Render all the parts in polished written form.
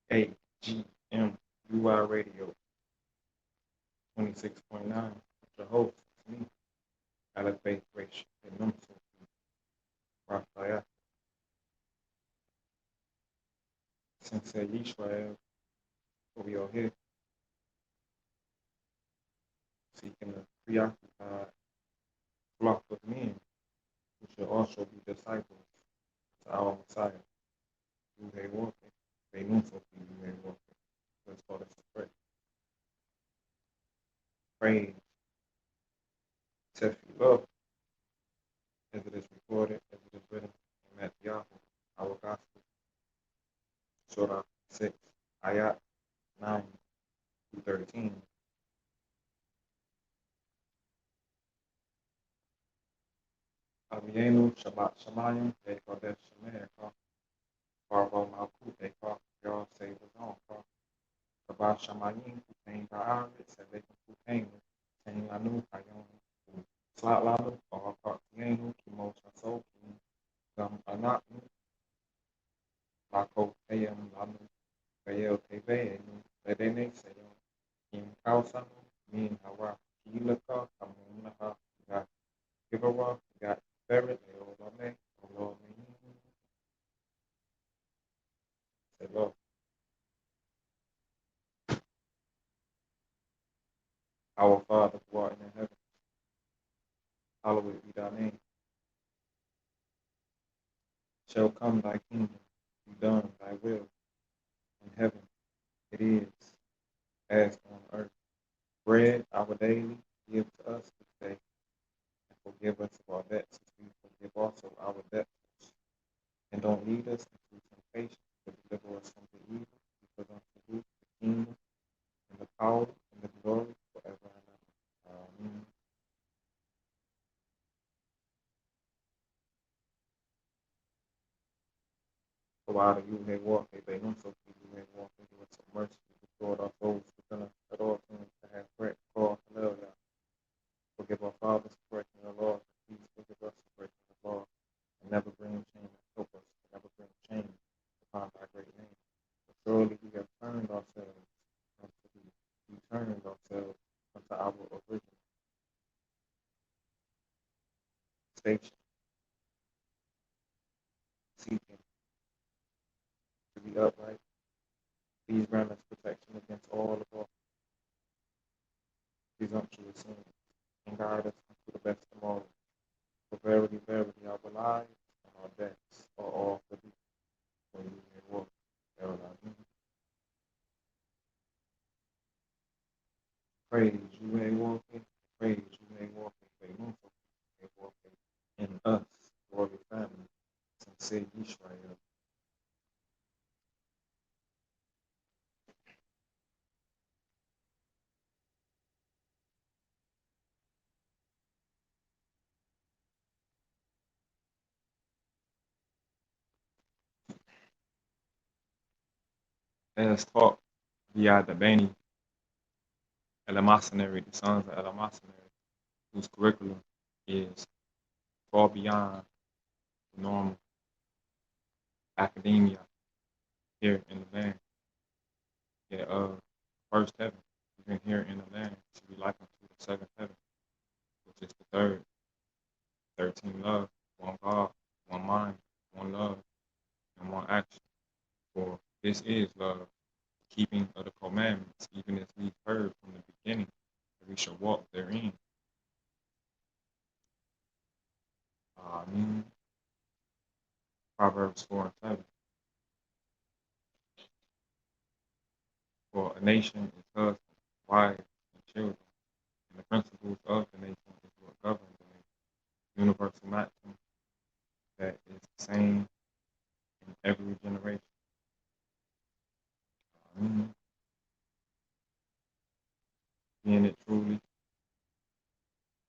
AGM UY Radio 26.9. Your host is me, Malak-Yisra'el, Raphayahwehabrahamshah, Sensei Israel, we are here seeking a preoccupied flock of men who should also be disciples to our Messiah, YAH'WUH, YAH'WUH. Let's start us to pray. Praise, love, as it is recorded, as it is written in Matthew, our gospel, Surah 6, Ayat 9 through 13. Avienu Shabbat Shamayim, they call that Shemayah, Farvo Malkut, they call y'all say was on, Shabbat Shamayim, Kutain Ba'arit, Sebekin Kutain, Tain Lanu, Kayon, Slat Lanu, or Partienu, Kimo Shaso, Gum Anatnu, Lako Tayam Lanu, Bayel Tebe, Ledene Sayon, Kim Kausanu, Min Hawa, Kilaka, Kamunaha, got Givewa, got Ferret, Eolame, Olome, Selo. Our Father who art in heaven, hallowed be thy name. Shall come thy kingdom, be done thy will, in heaven it is, as on earth. Bread our daily give to us this day, and forgive us of our debts as we forgive also our debtors. And don't lead us into temptation, but deliver us from the evil, because unto you the kingdom, and the power, and the glory, forever and ever. Amen. Provide you may walk, they may so you may walk into it some mercy, restore our souls within us, at all things to have bread, call, hallelujah. Forgive our fathers for breaking the law, please forgive us for breaking the law, and never bring shame and help us, and never bring shame upon thy great name. For surely we have turned ourselves unto thee, we turned ourselves unto our original station, seeking to be upright. Please grant us protection against all of our presumptuous sins, and guide us into the best tomorrow. For verily, verily, our lives and our deaths are all for thee. For you may walk, praise you may walk in, praise you may walk in, you may walk in us, royal family, Sensei Israel. Let us talk via the Bani Elamasonary, the sons of Elamasonary, whose curriculum is far beyond normal academia here in the land. Yet, first heaven, even here in the land, should be likened to the seventh heaven, which is the third. 13 love, one God, one mind, one love, and one action. For this is love, keeping of the commandments, even as we've heard from the beginning, that we shall walk therein. Amen. Proverbs 4 and 7. For a nation is husband, wife, and children, and the principles of the nation is what governs the nation. Universal maxim that is the same in every generation. Amen. Being it truly to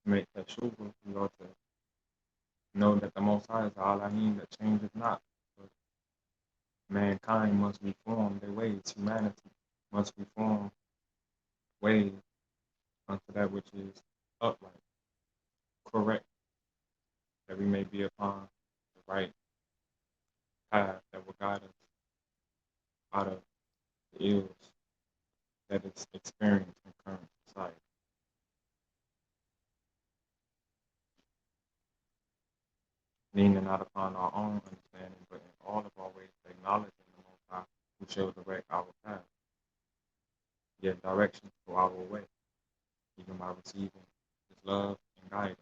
make that sure, we ought to know that the Most High is the Elohim that changes not. But mankind must reform their ways. Humanity must reform ways unto that which is upright, correct, that we may be upon the right path that will guide us out of the ills that is experienced in current society. Leaning not upon our own understanding, but in all of our ways acknowledging the Most High who shall direct our path, yet directions to our way, even by receiving his love and guidance.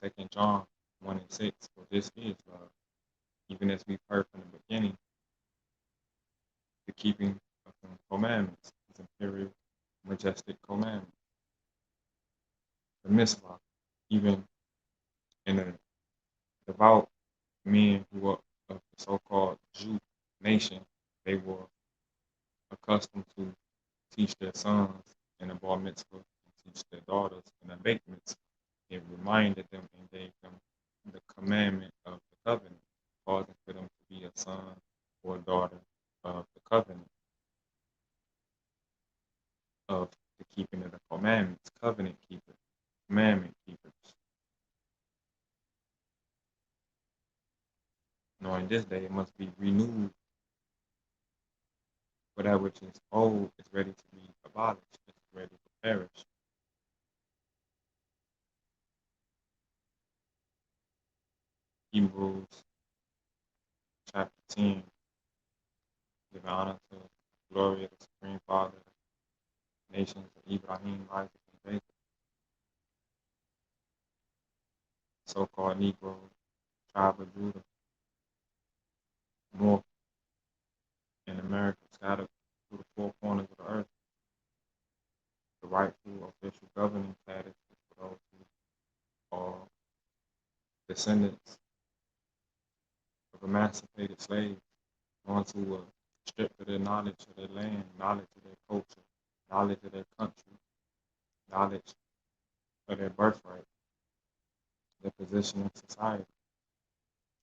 2 John 1:6, for this is love, even as we've heard from the beginning, the keeping of the commandments, his imperial, majestic commandments. The mitzvah, even in the devout men who were of the so-called Jew nation, they were accustomed to teach their sons in a bar mitzvah and teach their daughters in a beit mitzvah. It reminded them and gave them the commandment of the covenant, causing for them to be a son or a daughter of the covenant, of the keeping of the commandments, covenant keepers, commandment keepers. Knowing this day it must be renewed, for that which is old is ready to be abolished, it's ready to perish. Hebrews chapter 10, give honor to the glory of the Supreme Father, nations of Abraham, Isaac, and Jacob, so-called Negro tribe of Judah, North in America, scattered through the four corners of the earth. The rightful official governing status is for those who are descendants of emancipated slaves, ones who were stripped of their knowledge of their land, knowledge of their culture, knowledge of their country, knowledge of their birthright, their position in society,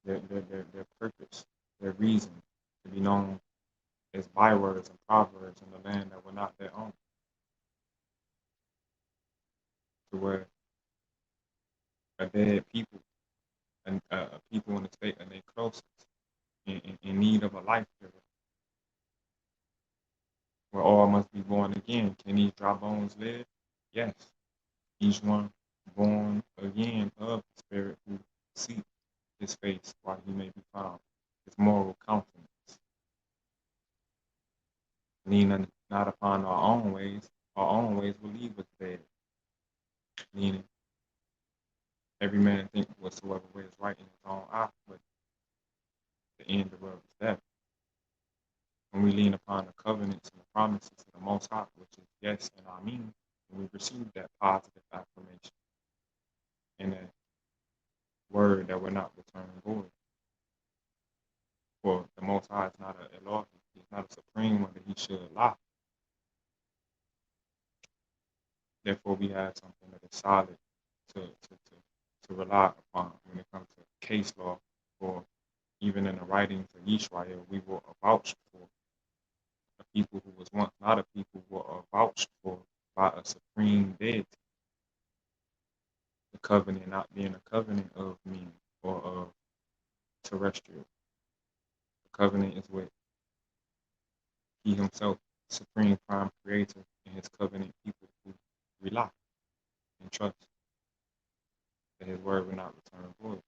their purpose, their reason to be known as bywords and proverbs in the land that were not their own. To where a dead people, and people in the state and their closest, in need of a life giver, where all must be born again. Can these dry bones live? Yes. Each one born again of the Spirit who seek his face while he may be found, his moral countenance. Leaning not upon our own ways will leave us dead. Meaning, every man think whatsoever way is right in his own eye, but the end of the world is death. When we lean upon the covenants and the promises of the Most High, which is yes and Amen, and we receive that positive affirmation and that word that will not return void. For the Most High is not a law, he's not a supreme one that he should lie. Therefore, we have something that is solid to rely upon when it comes to case law, or even in the writings of Yisrael, we were vouched for. A people who was once not a people were vouched for by a supreme deity. The covenant not being a covenant of men or of terrestrial. The covenant is with he himself, supreme prime creator, and his covenant people who rely and trust that his word will not return void.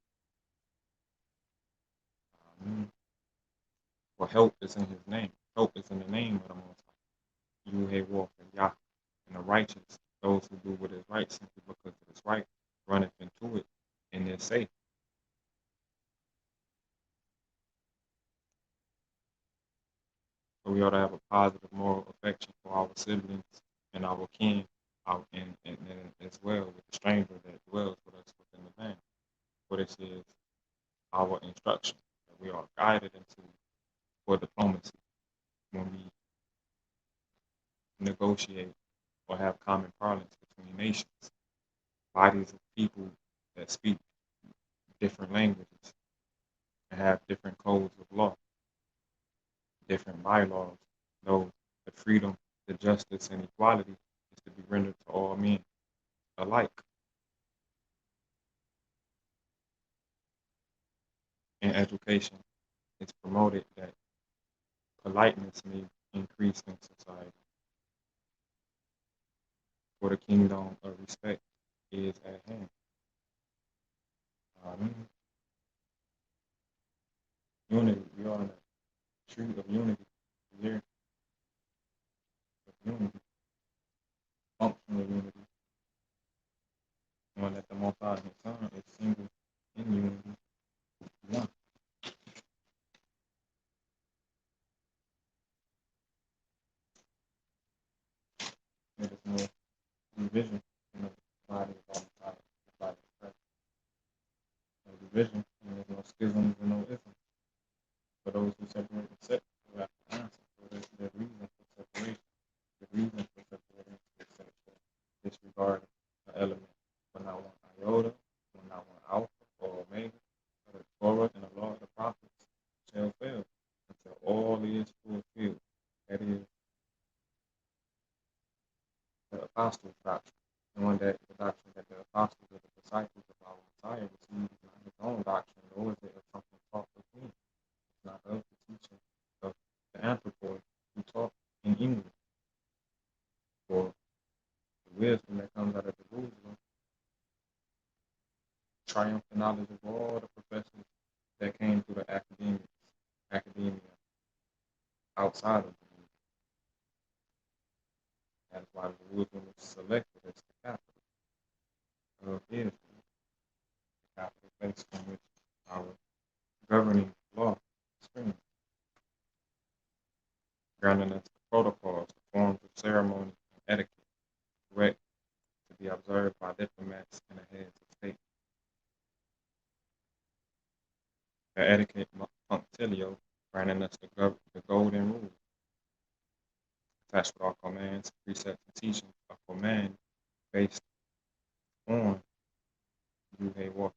For help is in his name. Help is in the name of the Most High. YAH'WÄH, and the righteous, those who do what is right simply because it is right, runneth into it, and they're safe. So we ought to have a positive moral affection for our siblings and our kin, and as well with the stranger that dwells with us within the van. For this is our instruction that we are guided into for diplomacy when we negotiate or have common parlance between nations, bodies of people that speak different languages and have different codes of law, different bylaws, though the freedom, the justice, and equality is to be rendered to all men alike. In education, it's promoted that politeness may increase in society. For the kingdom of respect is at hand. Unity. We are in a tree of unity here. Of unity. Functional unity. One that the Most High His Son is single in unity. One. There is no division in the body of the body of Christ. No division, and there's no schisms and no isms. For those who separate the sect, who have to answer for the reason for separation. The reason for separating is sexual disregarding the element for not one iota, for not one alpha or omega, but the Torah and the law of the prophets shall fail until all is fulfilled. That is the apostles' doctrine. Knowing that the doctrine that the apostles or the disciples of our Messiah received is not his own doctrine, nor is it of something taught of him. It's not of the teaching of the anthropoi who taught in English. For the wisdom that comes out of Jerusalem, triumphant knowledge of all the professors that came through the academia outside of Jerusalem. That's why Jerusalem was selected as the capital of Israel, the capital place from which our governing law springs, granting us the protocols, the forms of ceremony and etiquette, correct to be observed by diplomats and the heads of state. The etiquette punctilio, granting us the golden rule, attached with all commands, precepts, and teachings, a command based on YAH'WÄH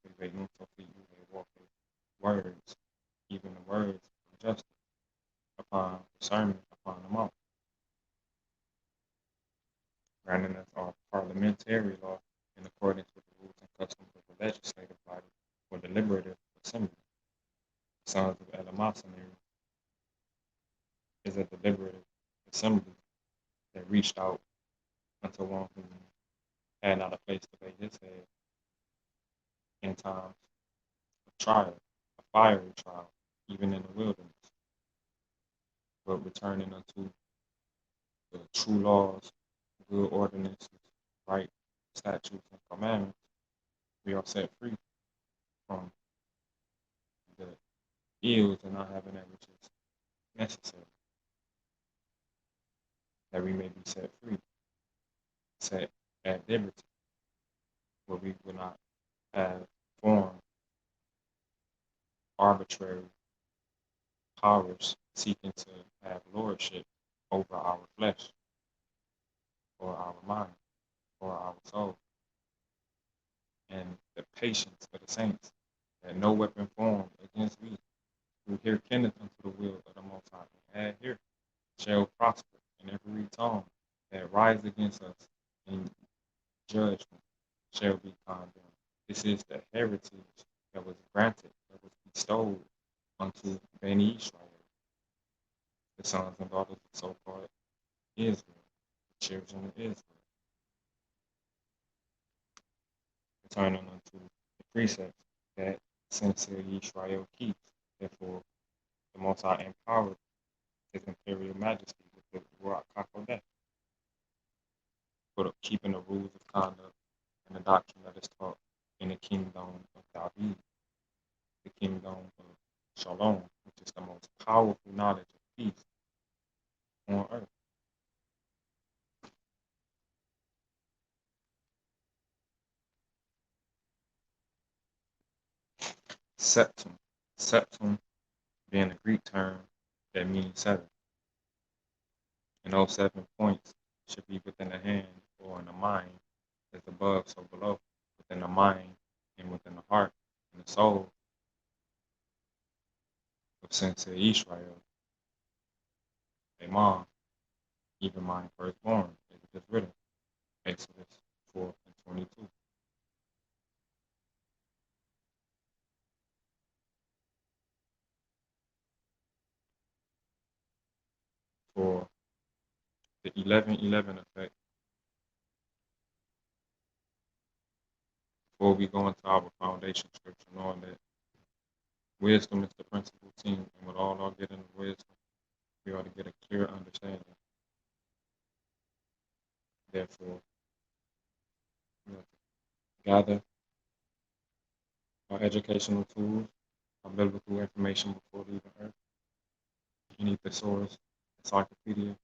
words, even the words of justice, upon discernment upon the mouth, granting us our parliamentary law in accordance with the rules and customs of the legislative body or deliberative assembly. The sons of Elemasonary is a deliberative assembly that reached out unto one who had not a place to lay his head in times of trial, a fiery trial, even in the wilderness, but returning unto the true laws, good ordinances, right statutes, and commandments, we are set free from the ills and not having that which is necessary, that we may be set free, set at liberty, where we will not have formed arbitrary powers seeking to have lordship over our flesh, or our mind, or our soul, and the patience of the saints, that no weapon formed against me, who hearkeneth unto the will of the Most High, and here shall prosper, in every tongue that rise against us in judgment shall be condemned. This is the heritage that was granted, that was bestowed unto Bani Israel, the sons and daughters of so-called Israel, the children of Israel, returning unto the precepts that sincere Israel keeps. Therefore, the Most High empowered His Imperial Majesty with the rRr, for keeping the rules of conduct and the doctrine that is taught in the kingdom of David, the kingdom of SHALOM, which is the most powerful knowledge of peace on earth. Septum being a Greek term that means seven. And those 7 points should be within the hand or in the mind, as above, so below, within the mind and within the heart and the soul of sincere Israel, a mom, even mine firstborn, as it is written, Exodus 4:22. for the 11:11 effect, before we go into our foundation scripture, knowing that wisdom is the principal theme, and with all our getting of wisdom, we ought to get a clear understanding. Therefore, we have to gather our educational tools, our biblical information before leaving Earth. Any thesaurus, encyclopedia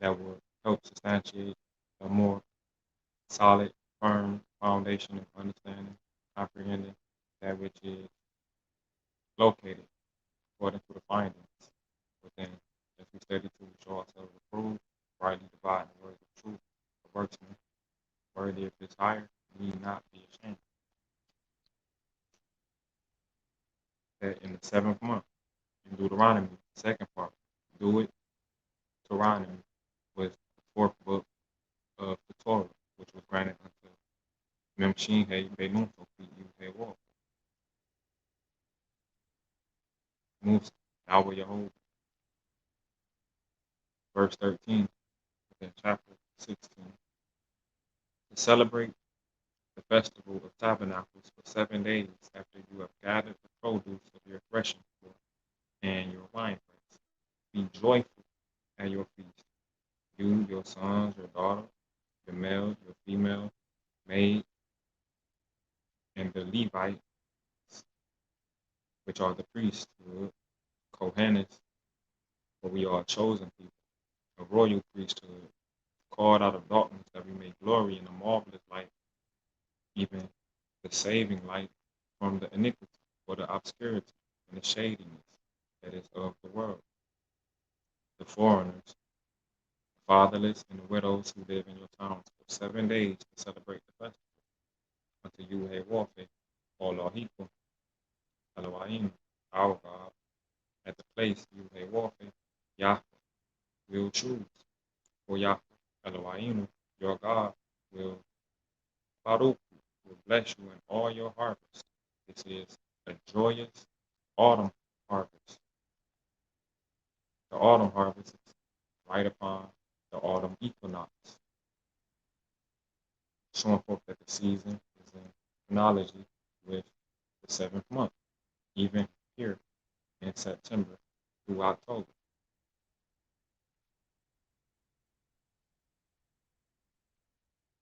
that will help substantiate a more solid, firm foundation of understanding, comprehending that which is located according to the findings within. As we study to show ourselves approved, rightly dividing the words of truth, a worksman worthy of his hire, need not be ashamed. That in the 7th month, in Deuteronomy, the second part, do it, Deuteronomy, was the 4th book of the Torah, which was granted unto YAH'WEH YAH'WEH Musa, Yahweh. Verse 13, within chapter 16. To celebrate the festival of tabernacles for 7 days after you have gathered the produce of your threshing floor and your winepress. Be joyful at your feast, you, your sons, your daughters, your male, your female, maid, and the Levites, which are the priesthood, Kohanis, for we are a chosen people, a royal priesthood, called out of darkness that we may glory in the marvelous light, even the saving light from the iniquity or the obscurity and the shadiness that is of the world. The foreigners, the fatherless, and the widows who live in your towns for 7 days to celebrate the festival unto YAH'WEH Elohim, our God, at the place YAH'WEH Yahweh will choose. For Yahweh Elohim, your God, will Baruch, will bless you in all your harvest. This is a joyous autumn harvest. The autumn harvest is right upon the autumn equinox, showing forth that the season is in chronology with the 7th month, even here in September through October.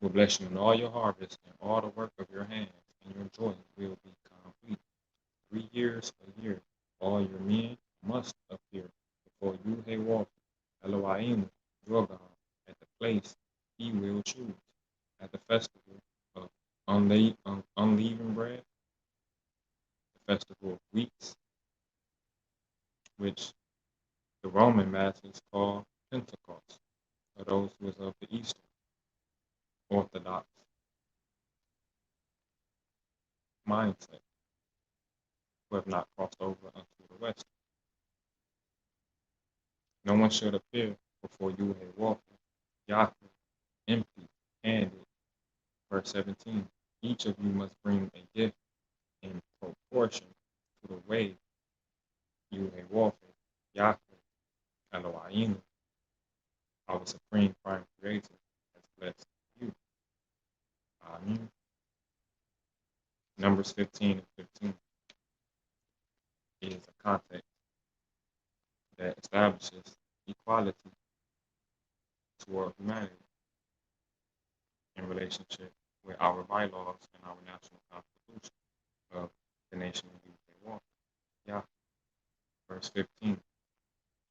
Will bless you in all your harvest and all the work of your hands, and your joy will be complete. 3 years a year, all your men must appear before YAH'WEH Elohim, your God, at the place he will choose, at the festival of unleavened bread, the festival of weeks, which the Roman masses call Pentecost, for those who is of the Eastern Orthodox mindset, who have not crossed over unto the West. No one should appear before YAH'WEH Yahweh empty handed. Verse 17, each of you must bring a gift in proportion to the way YAH'WEH Yahweh Elohim, our supreme prime creator, has blessed you. Amen. Numbers 15 and 15 is a context that establishes equality toward humanity in relationship with our bylaws and our national constitution of the nation of YAH'WEH. Yeah. Verse 15.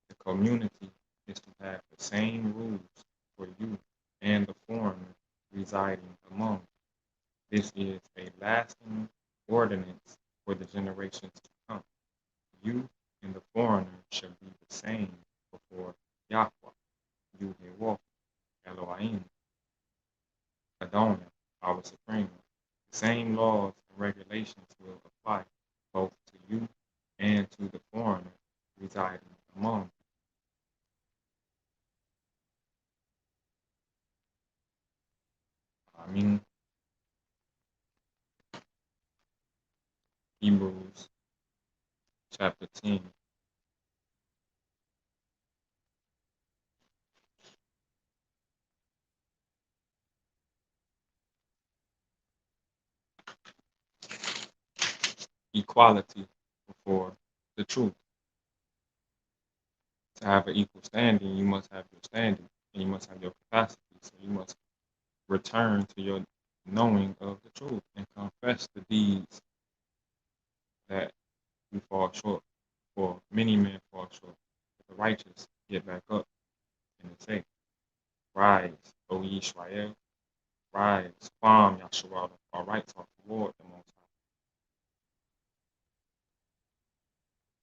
The community is to have the same rules for you and the foreigner residing among. This is a lasting ordinance for the generations to come. You and the foreigner shall be the same before Yahweh, YAH'WEH Elohim, Adonai, our Supreme. The same laws and regulations will apply both to you and to the foreigner residing among you. Hebrews chapter 10, equality before the truth. To have an equal standing, you must have your standing, and you must have your capacity. So you must return to your knowing of the truth and confess the deeds that you fall short. For many men fall short, but the righteous get back up and they say, "Rise, O ye Israel, rise, farm Yahshua, our right talk toward the Most High."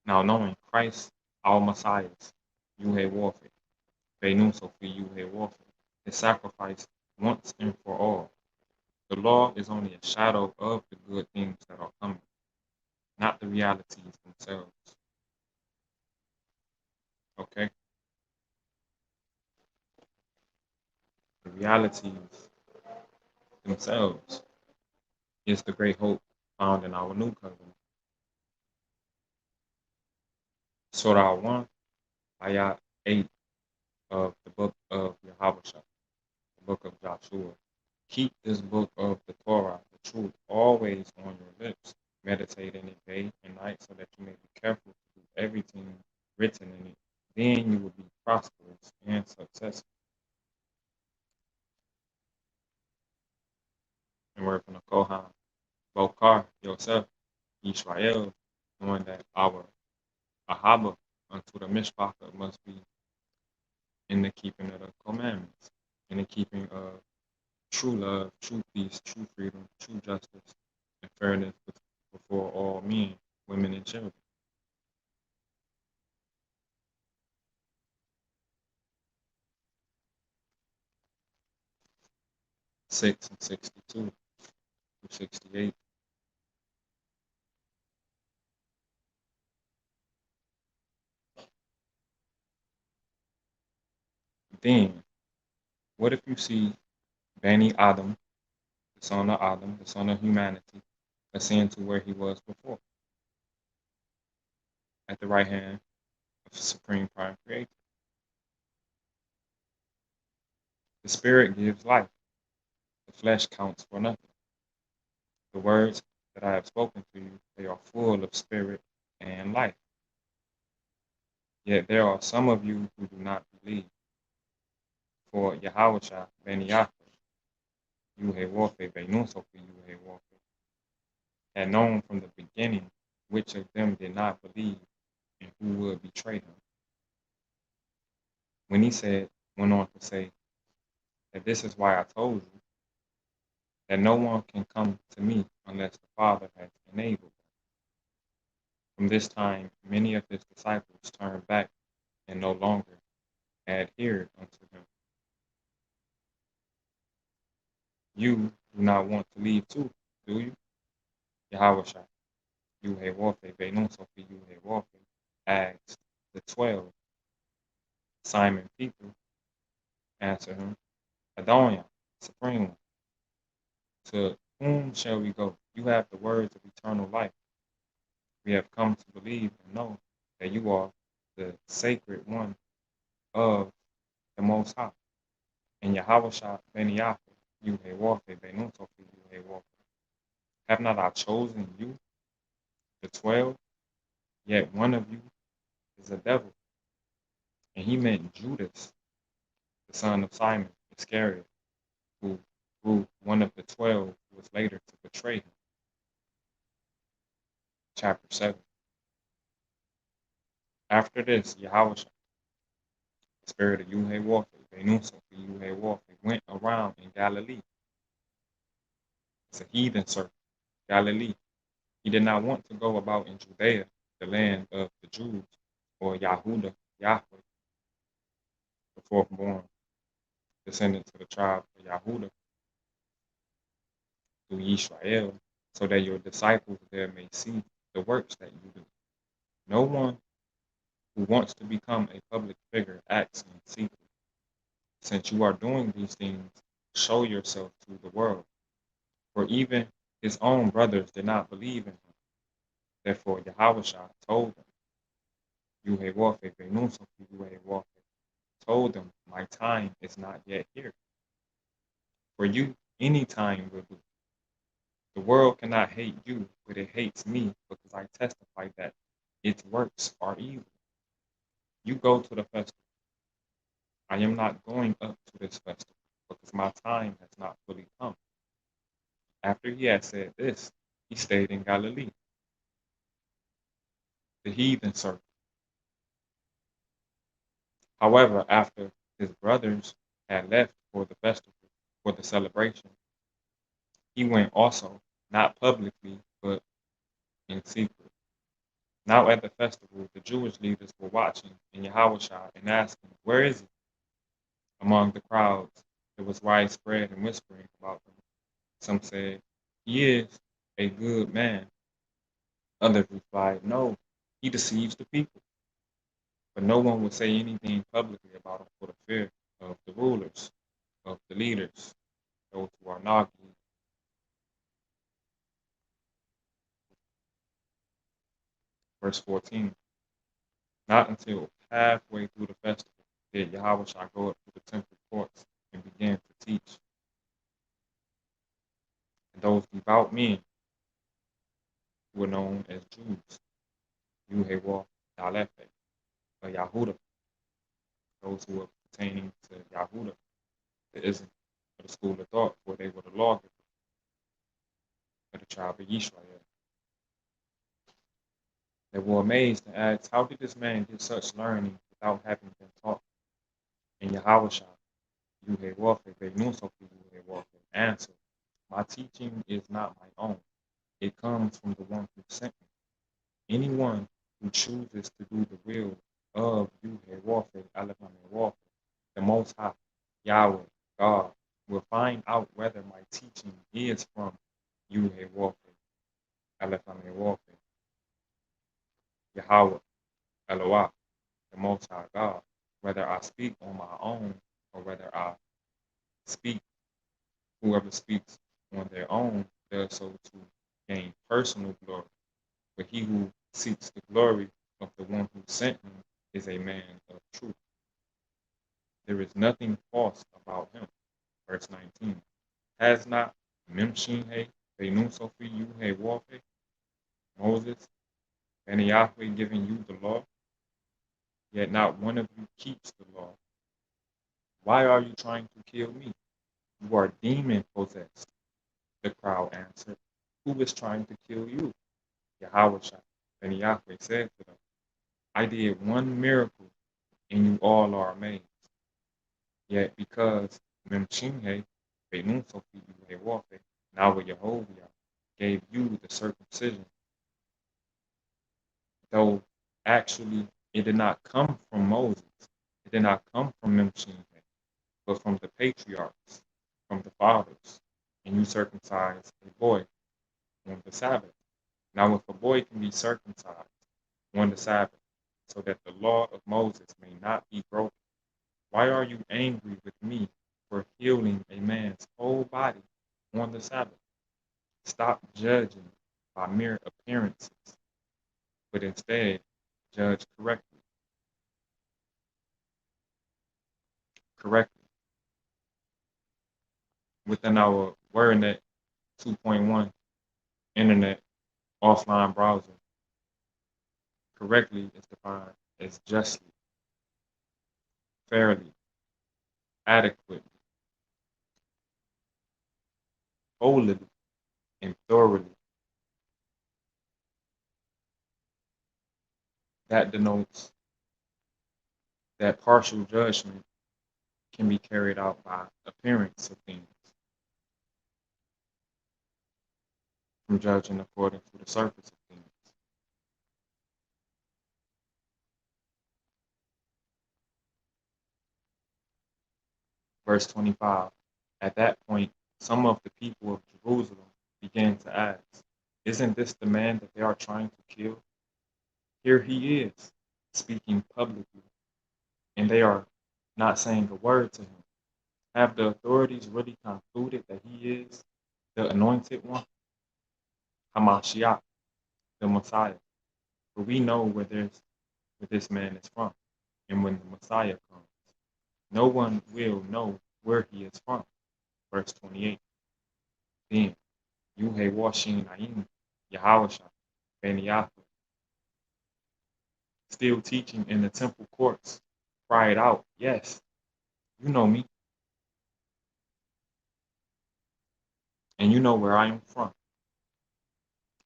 Now knowing Christ, our Messiah, YAH'WÄH, YAH'WÄH, his sacrifice once and for all. The law is only a shadow of the good things that are coming, not the realities themselves. Okay? The realities themselves is the great hope found in our new covenant. Surah 1, Ayat 8 of the book of Yahweh, the book of Joshua. Keep this book of the Torah, the truth, always on your lips. Meditate in it day and night so that you may be careful to do everything written in it. Then you will be prosperous and successful. And word from the Kohan, Bokar, yourself, Israel, knowing that our Ahaba unto the Mishpachah must be in the keeping of the commandments, in the keeping of true love, true peace, true freedom, true justice, and fairness before all men, women, and children. 6 and 62 through 68. Then, what if you see Bani Adam, the son of humanity, ascend to where he was before, at the right hand of the Supreme Prime Creator? The Spirit gives life. The flesh counts for nothing. The words that I have spoken to you, they are full of spirit and life. Yet there are some of you who do not believe. For Yahweh-Ben-Yahweh, YAH'WÄH, had known from the beginning which of them did not believe and who would betray him. When he went on to say that this is why I told you that no one can come to me unless the Father has enabled them. From this time, many of his disciples turned back and no longer adhered unto him. You do not want to leave too, do you? Yahweh Shah, YAH'WÄH, asked the 12. Simon Peter answered him, Adoniah, Supreme One, to whom shall we go? You have the words of eternal life. We have come to believe and know that you are the sacred one of the Most High. And Yahweh Ben-Yahweh, YAH'WÄH, have not I chosen you, the 12? Yet one of you is a devil. And he meant Judas, the son of Simon Iscariot, who grew one of the 12 who was later to betray him. Chapter 7. After this, Yahweh, the spirit of YAH'WÄH, went around in Galilee. It's a heathen circle, Galilee. He did not want to go about in Judea, the land of the Jews, or Yahudah, Yahweh, the fourth-born descendant to the tribe of Yahudah, through Israel, so that your disciples there may see the works that you do. No one who wants to become a public figure acts in secret. Since you are doing these things, show yourself to the world. For even his own brothers did not believe in him. Therefore, Yahweh told them, YAH'WÄH, told them, my time is not yet here. For you, any time will do. The world cannot hate you, but it hates me because I testify that its works are evil. You go to the festival. I am not going up to this festival because my time has not fully come. After he had said this, he stayed in Galilee, the heathen circle. However, after his brothers had left for the festival, for the celebration, he went also, not publicly, but in secret. Now at the festival, the Jewish leaders were watching in Yahweh and asking, "Where is he?" Among the crowds, there was widespread and whispering about him. Some said, "He is a good man." Others replied, "No, he deceives the people." But no one would say anything publicly about him for the fear of the rulers, of the leaders, those who are Nagi. Verse 14. Not until halfway through the festival did Yahweh go up to the temple courts and began to teach. And those devout men who were known as Jews, YAH'WH, or Yahudah, those who were pertaining to Yahudah, the ism, or the school of thought, where they were the lawgivers of the tribe of Israel. They were amazed and asked, "How did this man get such learning without having been taught?" And Yahweh YAH'WH answered, "My teaching is not my own. It comes from the one who sent me. Anyone who chooses to do the will of YAH'WH, the Most High, Yahweh, God, will find out whether my teaching is from YAH'WH, Yahweh, Eloah, the Most High God, whether I speak on my own or whether I speak. Whoever speaks on their own does so to gain personal glory, but he who seeks the glory of the one who sent him is a man of truth. There is nothing false about him." Verse 19. Has not Memshinhe Benusofi Yuhe Moses and Yahweh given you the law? Yet not one of you keeps the law. Why are you trying to kill me? You are demon possessed. The crowd answered, "Who is trying to kill you?" Yahweh. Then Yahweh said to them, "I did one miracle, and you all are amazed. Yet because Memshinhe Benusofi Yuhe now Yehovah gave you the circumcision, though actually it did not come from Moses, it did not come from Memshinhe, but from the patriarchs, from the fathers, and you circumcise a boy on the Sabbath. Now if a boy can be circumcised on the Sabbath, so that the law of Moses may not be broken, why are you angry with me for healing a man's whole body on the Sabbath? Stop judging by mere appearances, but instead judge correctly. Within our WordNet 2.1 internet offline browser, correctly is defined as justly, fairly, adequately, wholly, and thoroughly. That denotes that partial judgment can be carried out by appearance of things, from judging according to the surface of things. Verse 25. At that point, some of the people of Jerusalem began to ask, "Isn't this the man that they are trying to kill? Here he is, speaking publicly, and they are not saying a word to him. Have the authorities really concluded that he is the anointed one, Hamashiach, the Messiah? For we know where this man is from, and when the Messiah comes, no one will know where he is from." Verse 28. Then Yahweh-Shem-Ben-Yahweh, still teaching in the temple courts, cried out, yes, you know me, and you know where I am from.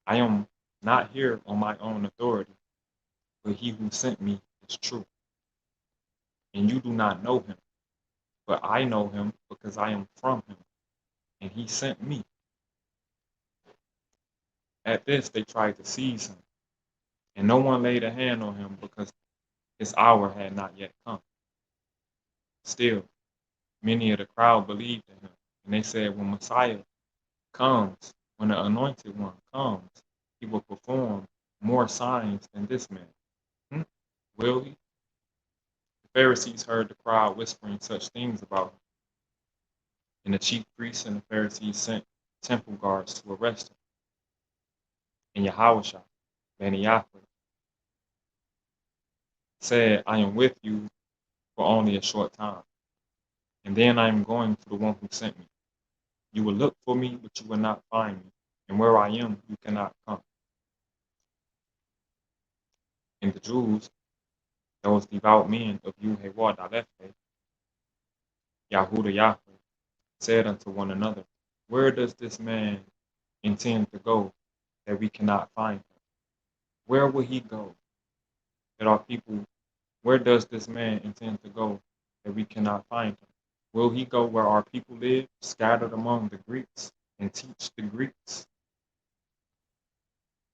I am not here on my own authority, but he who sent me is true. And you do not know him, but I know him because I am from him, and he sent me. At this they tried to seize him, and no one laid a hand on him because his hour had not yet come. Still, many of the crowd believed in him, and they said, when Messiah comes, when the anointed one comes, he will perform more signs than this man. Will he? The Pharisees heard the crowd whispering such things about him, and the chief priests and the Pharisees sent temple guards to arrest him. And Yahweh-Ben-Yahweh said, I am with you for only a short time, and then I am going to the one who sent me. You will look for me, but you will not find me, and where I am, you cannot come. And the Jews, those devout men of UY-MCR, Yahweh, said unto one another, where does this man intend to go that we cannot find him? Where will he go that our people, where does this man intend to go that we cannot find him? Will he go where our people live, scattered among the Greeks, and teach the Greeks?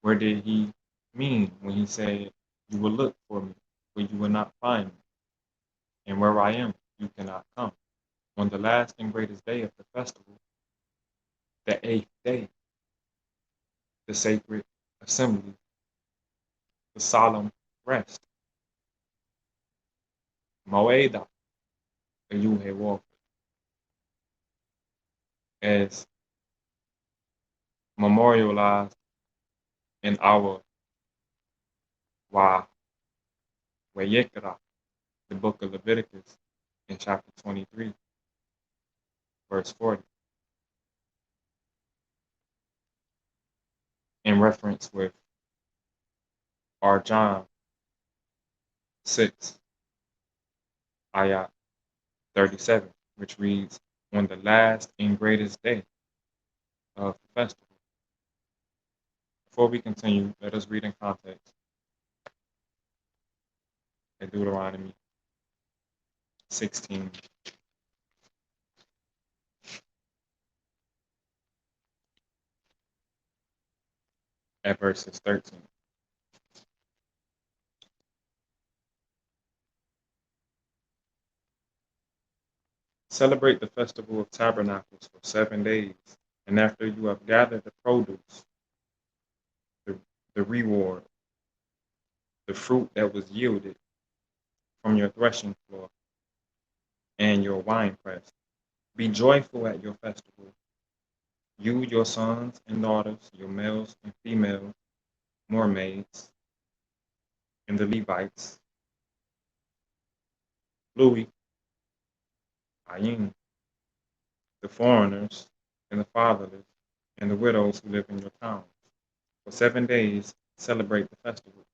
Where did he mean when he said, you will look for me, but you will not find me, and where I am, you cannot come? On the last and greatest day of the festival, the 8th day, the sacred assembly, the solemn rest, Moedah, the YAH'WH, as memorialized in our YAH'WH, the book of Leviticus, in chapter 23, verse 40, in reference with our John 6, ayat 37, which reads, on the last and greatest day of the festival. Before we continue, let us read in context at Deuteronomy 16, at verses 13. Celebrate the festival of tabernacles for 7 days, and after you have gathered the produce, the reward, the fruit that was yielded from your threshing floor and your winepress, be joyful at your festival. You, your sons and daughters, your males and female mermaids, and the Levites, Louis, Ayin, the foreigners and the fatherless, and the widows who live in your towns. For 7 days celebrate the festival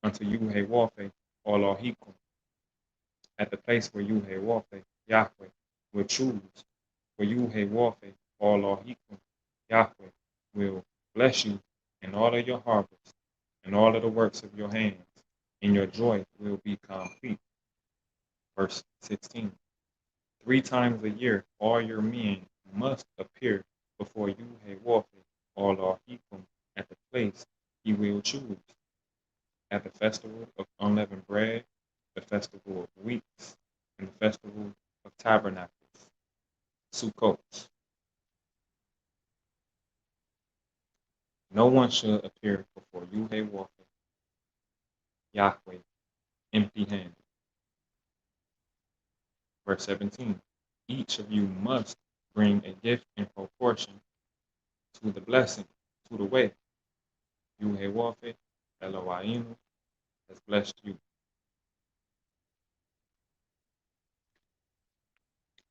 unto YAH'WH at the place where Yahweh will choose. For YAH'WH Yahweh will bless you in all of your harvest and all of the works of your hands, and your joy will be complete. Verse 16. 3 times a year all your men must appear before YAH'WH at the place he will choose, at the festival of unleavened bread, the festival of weeks, and the festival of tabernacles, Sukkot. No one should appear before YAH'WH, Yahweh, empty-handed. Verse 17. Each of you must bring a gift in proportion to the blessing, to the way YAH'WH Elohim has blessed you.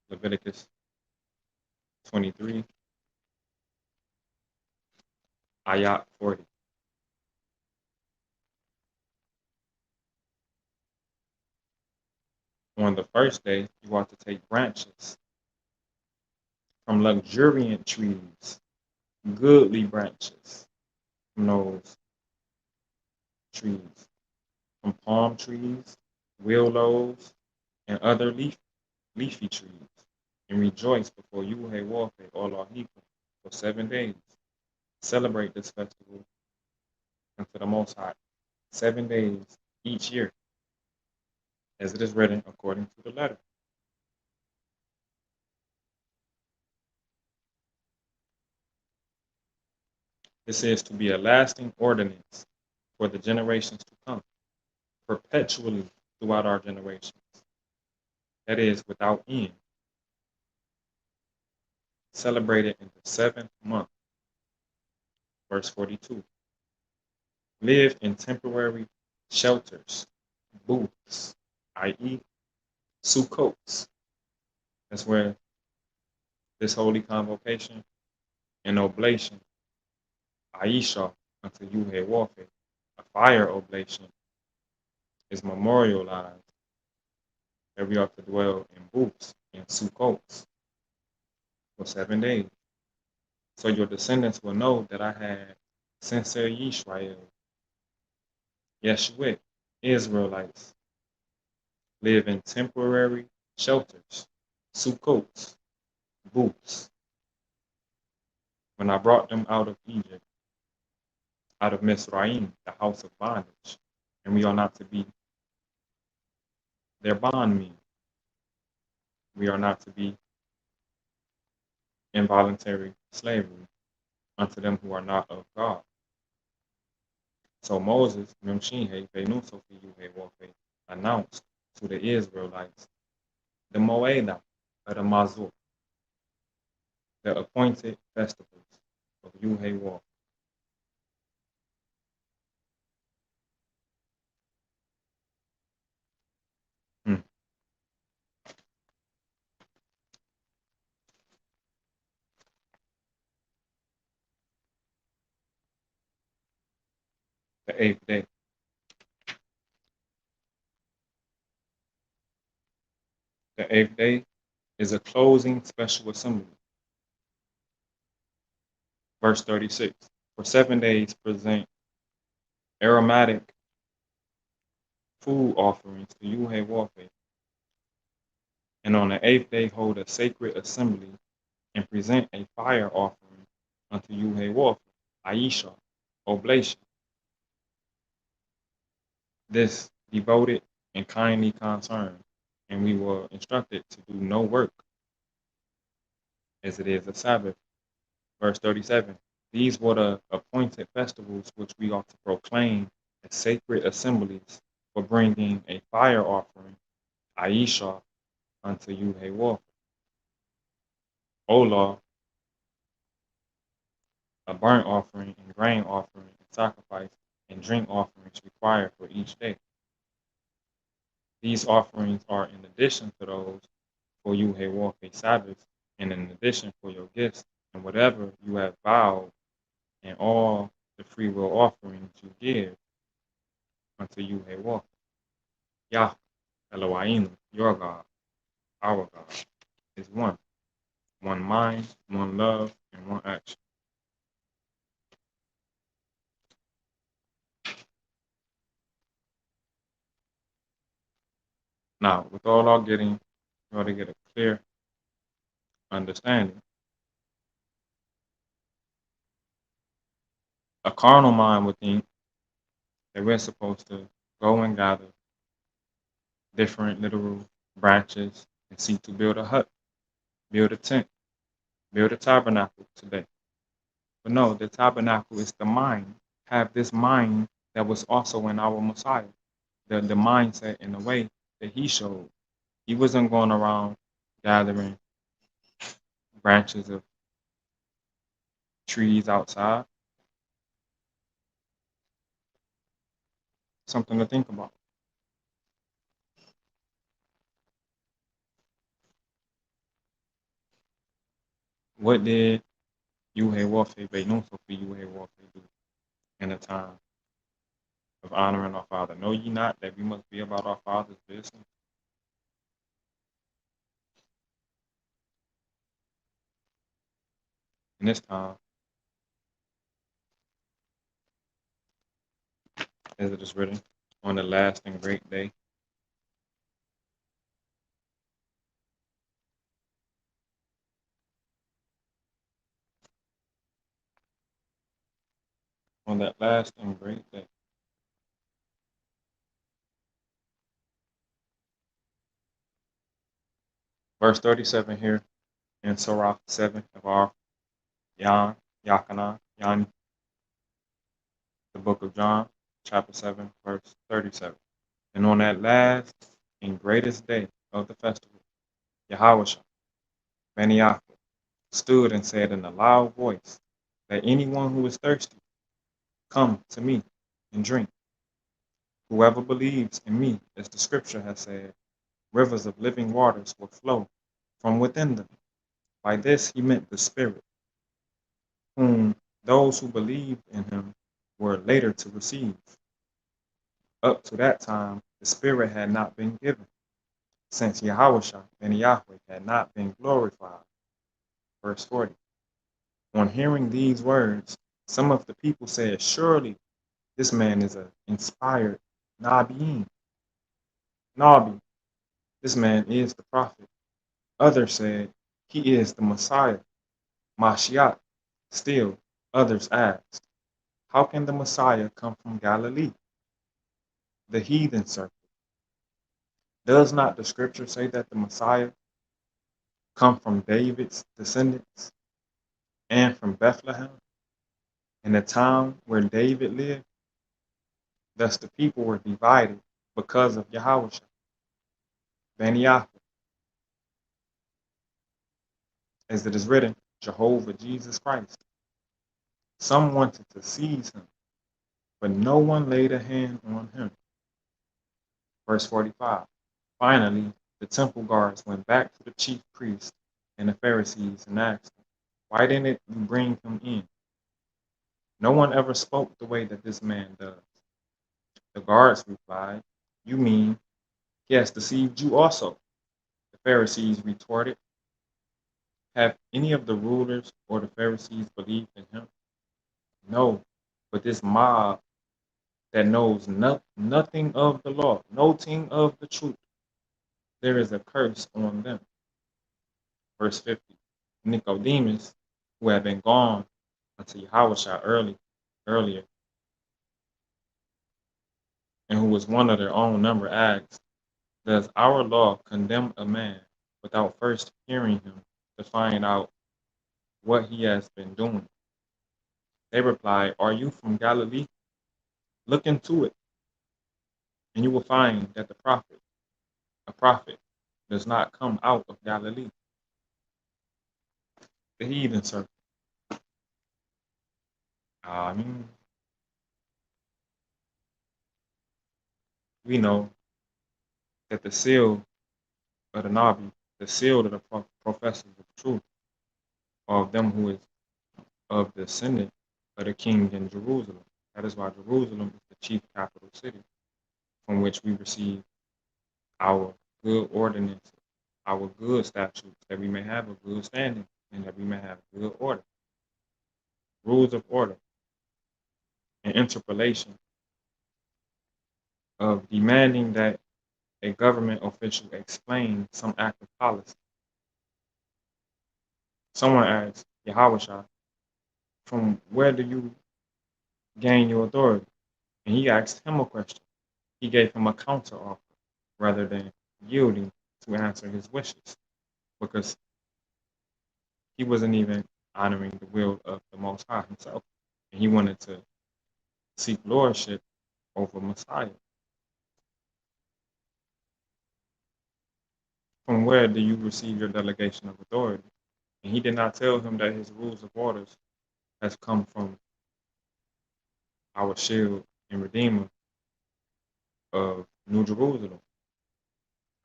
Leviticus 23, Ayat 40. On the first day, you are to take branches from luxuriant trees, goodly branches from those trees, from palm trees, willows, and other leafy trees, and rejoice before YAH'WH, all our people, for 7 days. Celebrate this festival unto the Most High, 7 days each year, as it is written according to the letter. This is to be a lasting ordinance for the generations to come, perpetually throughout our generations. That is, without end. Celebrated in the 7th month. Verse 42. Live in temporary shelters, booths, i.e., Sukkots. That's where this holy convocation and oblation, Aisha, unto YAH'WH, a fire oblation, is memorialized, that we are to dwell in booths, in Sukkots, for 7 days. So your descendants will know that I had sincere Yisrael, YAH'WH, Israelites, live in temporary shelters, Sukkots, booths, when I brought them out of Egypt, out of Mizraim, the house of bondage, and we are not to be their bondmen. We are not to be involuntary slavery unto them who are not of God. So Moses, announced to the Israelites the Moedah of the Mazur, the appointed festivals of YAH'WH. The 8th day. The 8th day is a closing special assembly. Verse 36. For 7 days present aromatic food offerings to YAH'WH, and on the 8th day hold a sacred assembly and present a fire offering unto YAH'WH, Aisha, oblation. This devoted and kindly concern, and we were instructed to do no work, as it is a Sabbath. Verse 37. These were the appointed festivals which we ought to proclaim as sacred assemblies for bringing a fire offering, Aisha, unto YAH'WH. Olah, a burnt offering and grain offering and sacrifice and drink offerings required for each day. These offerings are in addition to those for YAH'WH Sabbath, and in addition for your gifts and whatever you have vowed, and all the free will offerings you give unto YAH'WH. Yah, Elohim, your God, our God, is one. One mind, one love, and one action. Now, with all our getting, we ought to get a clear understanding. A carnal mind would think that we're supposed to go and gather different literal branches and seek to build a hut, build a tent, build a tabernacle today. But no, the tabernacle is the mind. Have this mind that was also in our Messiah, the mindset in the way that he showed. He wasn't going around gathering branches of trees outside. Something to think about. What did YAH'WH in the time of honoring our Father. Know ye not that we must be about our Father's business? In this time, as it is written, on the last and great day, on that last and great day. Verse 37 here in SarX 7 of our Yachanan, the book of John, chapter 7, verse 37. And on that last and greatest day of the festival, YAH'WH stood and said in a loud voice, that anyone who is thirsty, come to me and drink. Whoever believes in me, as the scripture has said, rivers of living waters will flow from within them. By this he meant the Spirit, whom those who believed in him were later to receive. Up to that time, the Spirit had not been given, since YAH'WH had not been glorified. Verse 40. On hearing these words, some of the people said, surely this man is an inspired Nabi. This man is the prophet. Others said, he is the Messiah, Mashiach. Still, others asked, how can the Messiah come from Galilee, the heathen circle? Does not the scripture say that the Messiah come from David's descendants and from Bethlehem, in the town where David lived? Thus the people were divided because of YAH'WH, Ben-Yahweh. As it is written, Jehovah Jesus Christ. Some wanted to seize him, but no one laid a hand on him. Verse 45. Finally, the temple guards went back to the chief priests and the Pharisees and asked them, why didn't you bring him in? No one ever spoke the way that this man does. The guards replied, you mean he has deceived you also? The Pharisees retorted, have any of the rulers or the Pharisees believed in him? No, but this mob that knows nothing of the law, nothing of the truth, there is a curse on them. Verse 50. Nicodemus, who had been gone unto Yahushua earlier, and who was one of their own number, asked, does our law condemn a man without first hearing him to find out what he has been doing? They replied, are you from Galilee? Look into it, and you will find that a prophet, does not come out of Galilee. The heathen circle. We know that the seal of the Nabi, the seal of the professors of truth, are of them who is of the descendant of the king in Jerusalem. That is why Jerusalem is the chief capital city, from which we receive our good ordinances, our good statutes, that we may have a good standing and that we may have good order. Rules of order and interpolation of demanding that a government official explain some act of policy. Someone asked Yahushua, from where do you gain your authority? And he asked him a question. He gave him a counter offer rather than yielding to answer his wishes, because he wasn't even honoring the will of the Most High himself. And he wanted to seek lordship over Messiah. From where do you receive your delegation of authority? And he did not tell him that his rules of orders has come from our shield and redeemer of New Jerusalem,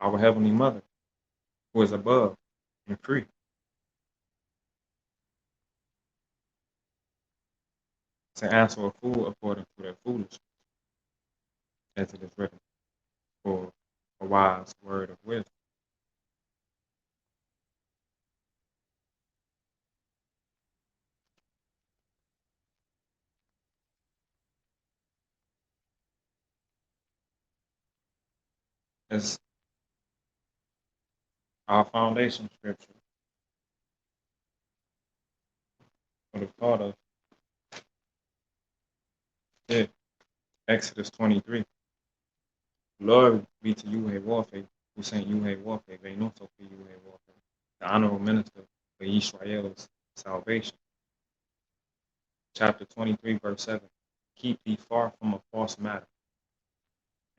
our heavenly mother, who is above and free. to answer a fool according to their foolishness, as it is written, for a wise word of wisdom. As our foundation scripture would have taught us, it, Exodus 23. Glory be to YAH'WÄH, who sent YUY-MCR, the honorable minister for Israel's salvation. Chapter 23, verse 7. Keep thee far from a false matter,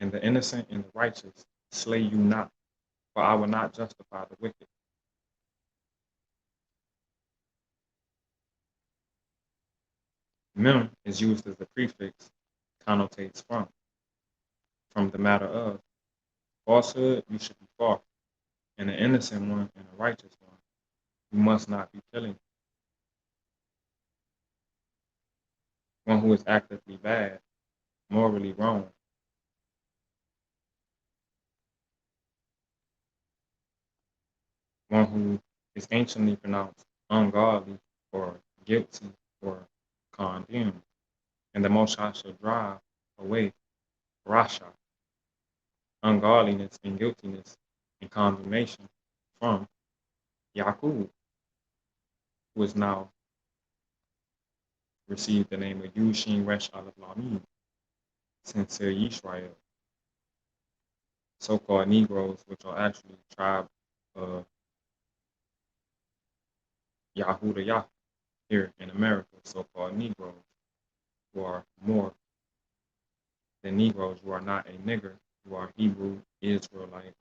and the innocent and the righteous slay you not, for I will not justify the wicked. Mem is used as a prefix, connotates from the matter of. Falsehood, you should be far, and the innocent one and the righteous one, you must not be killing. One who is actively bad, morally wrong. One who is anciently pronounced ungodly or guilty or condemned. And the Most High shall drive away Rasha, ungodliness and guiltiness and condemnation from Ya'qub, who has now received the name of Yushin-Resh-Lamar, sincere Yisrael, so-called Negroes, which are actually tribe of Yahoo here in America, so-called Negroes, who are more than Negroes. You are not a nigger, you are Hebrew, Israelite,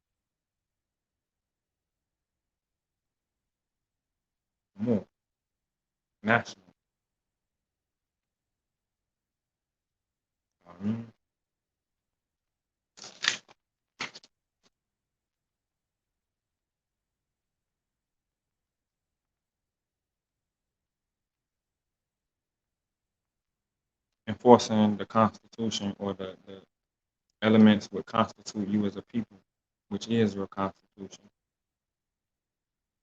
more national. Enforcing the Constitution or the elements would constitute you as a people, which is your Constitution.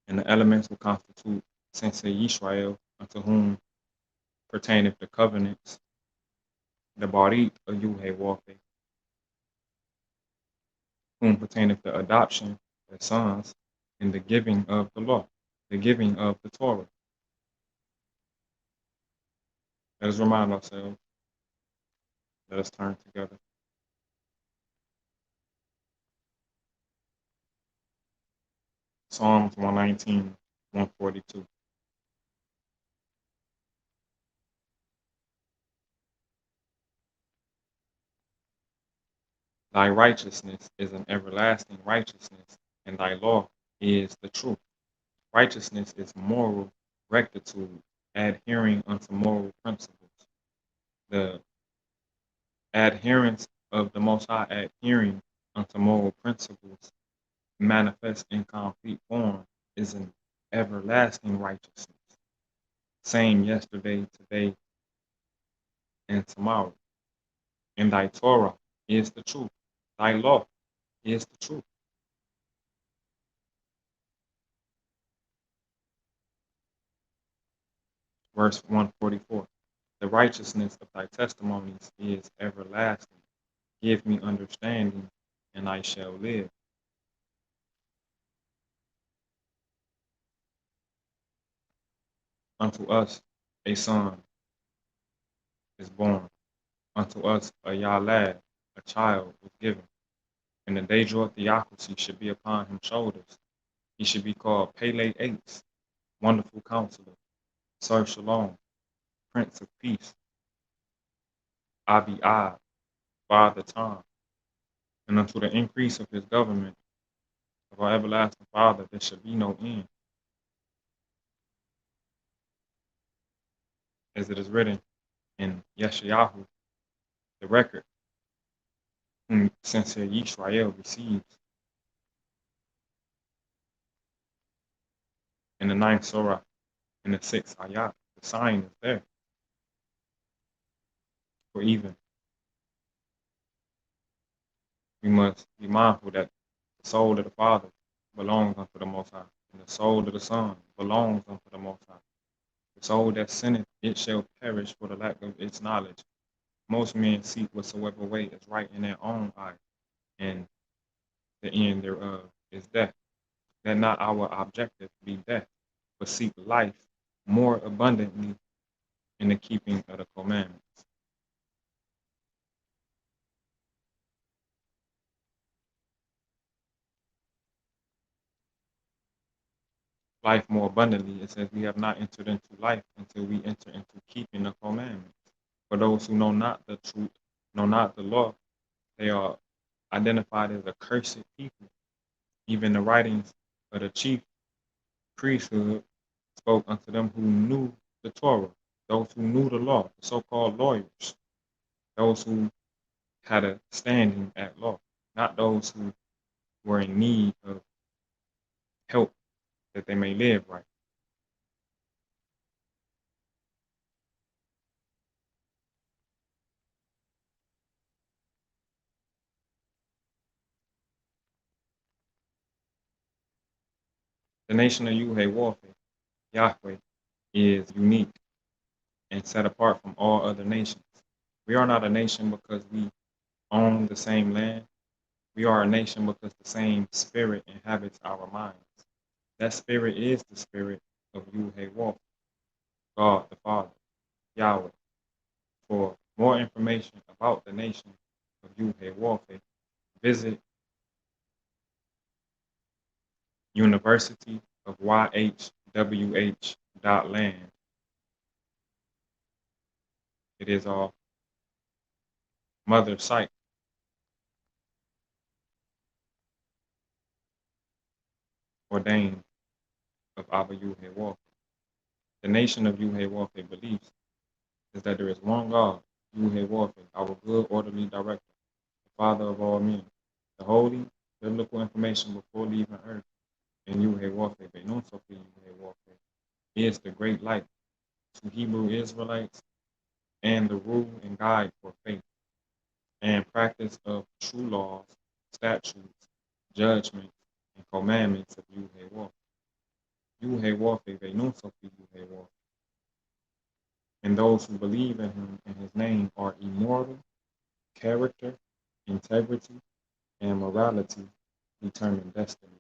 And the elements will constitute sincere Israel, unto whom pertaineth the covenants, the Barit of YAH'WÄH, whom pertaineth the adoption of sons, and the giving of the law, the giving of the Torah. Let us remind ourselves. Let us turn together. Psalms 119, 142. Thy righteousness is an everlasting righteousness, and thy law is the truth. Righteousness is moral rectitude, adhering unto moral principles. The adherence of the Most High, adhering unto moral principles, manifest in concrete form, is an everlasting righteousness. Same yesterday, today, and tomorrow. And thy Torah is the truth. Thy law is the truth. Verse 144. The righteousness of thy testimonies is everlasting. Give me understanding, and I shall live. Unto us a son is born. Unto us a Yalad, a child, was given. And the danger of theocracy should be upon his shoulders. He should be called Pele Ace, Wonderful Counselor, Sir Shalom, Prince of Peace, Abi-I, Father Time. And unto the increase of his government, of our everlasting Father, there shall be no end. As it is written in Yeshayahu, the record, whom sincere Yisrael receives. In the 9th Surah, in the 6th Ayat, the sign is there. For even we must be mindful that the soul of the Father belongs unto the Most High, and the soul of the Son belongs unto the Most High. The soul that sinneth, it shall perish for the lack of its knowledge. Most men seek whatsoever way is right in their own eye, and the end thereof is death. Let not our objective be death, but seek life more abundantly in the keeping of the commandments. Life more abundantly, it says we have not entered into life until we enter into keeping the commandments. For those who know not the truth, know not the law, they are identified as a cursed people. Even the writings of the chief priesthood spoke unto them who knew the Torah, those who knew the law, the so-called lawyers, those who had a standing at law, not those who were in need of help that they may live right. The nation of Yahweh, is unique and set apart from all other nations. We are not a nation because we own the same land. We are a nation because the same spirit inhabits our minds. That spirit is the spirit of YAH'WH, God the Father, Yahweh. For more information about the nation of YAH'WH, visit University of YHWH.land. It is our mother site. Ordained of Abba YAH'WH. The nation of YAH'WH believes is that there is one God, YAH'WH, our good, orderly director, the Father of all men, the holy, biblical information before leaving earth, and YAH'WH, is the great light to Hebrew Israelites and the rule and guide for faith and practice of true laws, statutes, judgments, and commandments of YAH'WH. YAH'WH, and those who believe in him and his name are immortal, character, integrity, and morality determine destiny.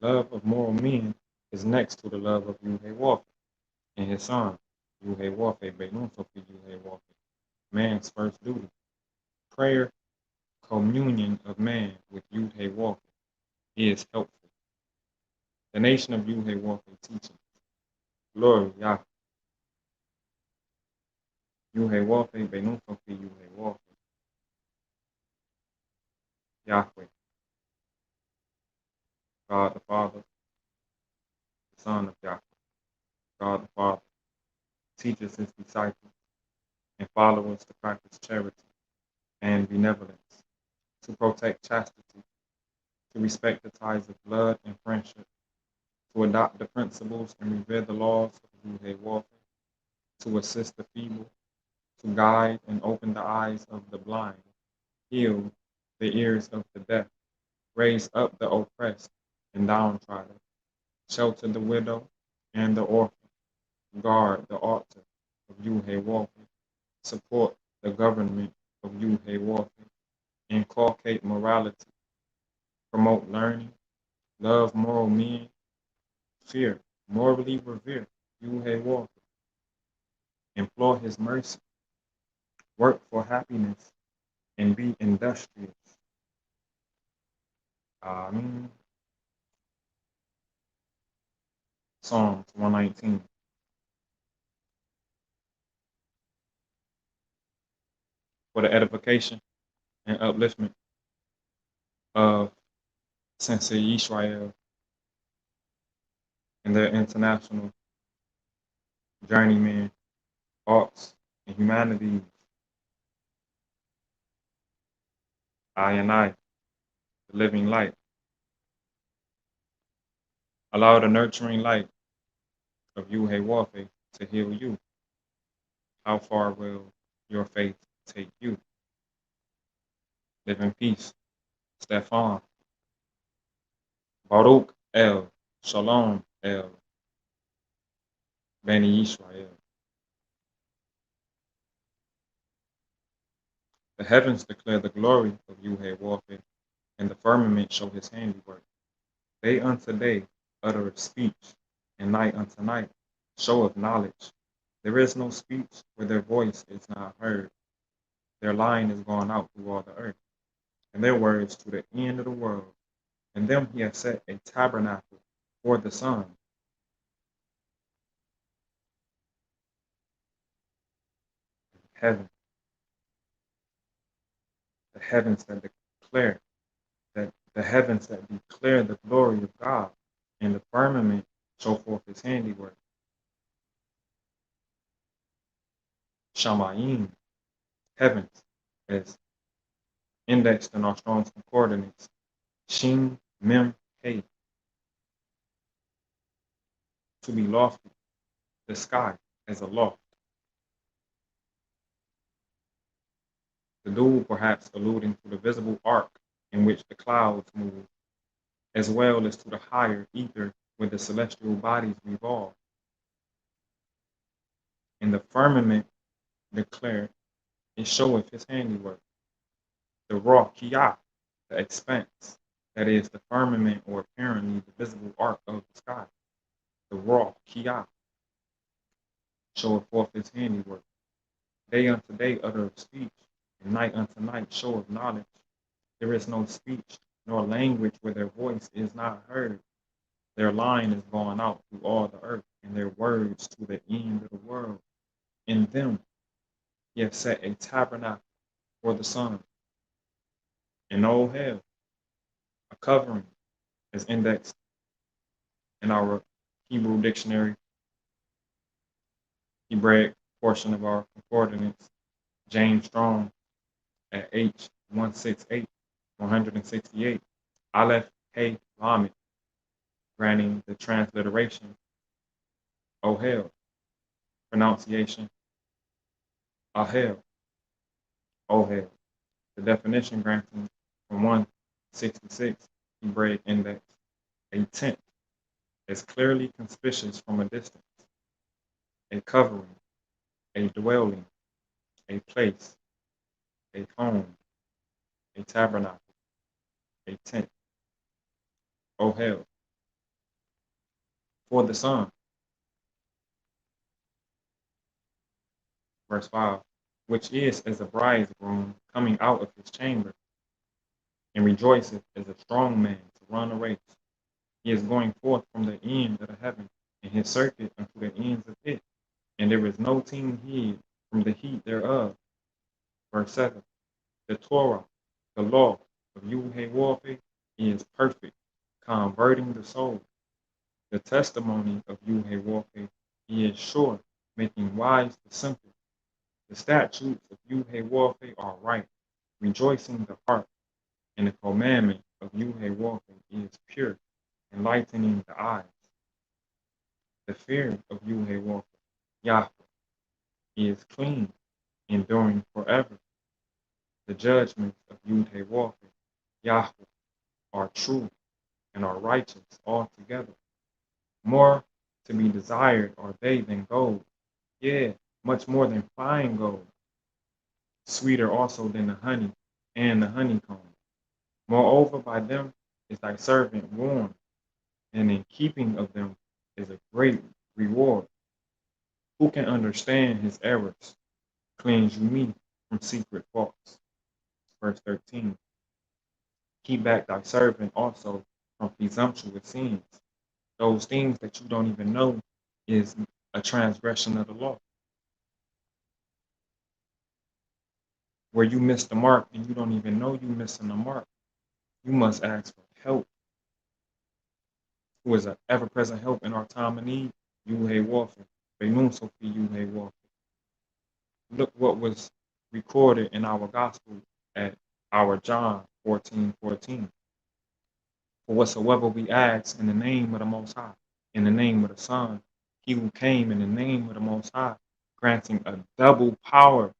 Love of moral men is next to the love of YAH'WH and his son, YAH'WH, man's first duty. Prayer, communion of man with YAH'WH is helpful. The nation of YAH'WH teaching. Glory, Yah. YAH'WH, Yahweh. God the Father, the Son of Yahweh. God the Father teaches his disciples and followers to practice charity and benevolence, to protect chastity, to respect the ties of blood and friendship, to adopt the principles and revere the laws of YAH'WH, to assist the feeble, to guide and open the eyes of the blind, heal the ears of the deaf, raise up the oppressed and downtrodden, shelter the widow and the orphan, guard the altar of YAH'WH, support the government of YAH'WH, inculcate morality, promote learning, love moral men, fear, morally revere YAH'WH, implore his mercy, work for happiness, and be industrious. Amen. Psalms 119. For the edification and upliftment of Sensei Israel and their international journeyman, arts, and humanities. I, the living light. Allow the nurturing light of YAH'WH to heal you. how far will your faith take you? Live in peace. Stefan. Baruch El. Shalom El. Bani Yisrael. The heavens declare the glory of YAH'WÄH, and the firmament show his handiwork. Day unto day uttereth speech, and night unto night showeth knowledge. There is no speech where their voice is not heard. Their line is gone out through all the earth, and their words to the end of the world. In them he has set a tabernacle for the sun. Heaven, the heavens that declare the heavens that declare the glory of God, and the firmament show forth his handiwork. Shamayim, heavens, as indexed in our Strong's Concordance, Shin Mem He, to be lofty, the sky as a loft. The dual perhaps alluding to the visible arc in which the clouds move, as well as to the higher ether where the celestial bodies revolve. And the firmament declared, it showeth his handiwork. The Raphayahwehabrahamshah, the expanse, that is the firmament, or apparently the visible arc of the sky. The Raphayahwehabrahamshah showeth forth his handiwork. Day unto day uttereth speech, and night unto night showeth knowledge. There is no speech nor language where their voice is not heard. Their line is gone out through all the earth, and their words to the end of the world. In them he has set a tabernacle for the sun. And O hell, a covering, is indexed in our Hebrew dictionary, Hebraic portion of our concordance, James Strong at H168, 168, Aleph Hey Lamed, granting the transliteration, O hell, pronunciation, Ahel, O hell. The definition granting from 166, Hebraic index, a tent is clearly conspicuous from a distance, a covering, a dwelling, a place, a home, a tabernacle, a tent. O hell, for the sun. Verse 5, which is as a bridegroom coming out of his chamber, and rejoiceth as a strong man to run a race. He is going forth from the end of the heaven, and his circuit unto the ends of it, and there is no thing hid from the heat thereof. Verse 7, the Torah, the law of YAH'WÄH, is perfect, converting the soul. The testimony of YAH'WÄH is sure, making wise the simple. The statutes of YAH'WÄH are right, rejoicing the heart, and the commandment of YAH'WÄH is pure, enlightening the eyes. The fear of YAH'WÄH, Yahweh, is clean, enduring forever. The judgments of YAH'WÄH, Yahweh, are true and are righteous altogether. More to be desired are they than gold, yea, much more than fine gold. Sweeter also than the honey and the honeycomb. Moreover, by them is thy servant warned, and in keeping of them is a great reward. Who can understand his errors? Cleanse you me from secret faults. Verse 13. Keep back thy servant also from presumptuous sins. Those things that you don't even know is a transgression of the law. Where you miss the mark and you don't even know you're missing the mark, you must ask for help. Who is an ever-present help in our time of need? YAH'WÄH. YAH'WÄH. Look what was recorded in our gospel at our John 14:14. For whatsoever we ask in the name of the Most High, in the name of the Son, he who came in the name of the Most High, granting a double power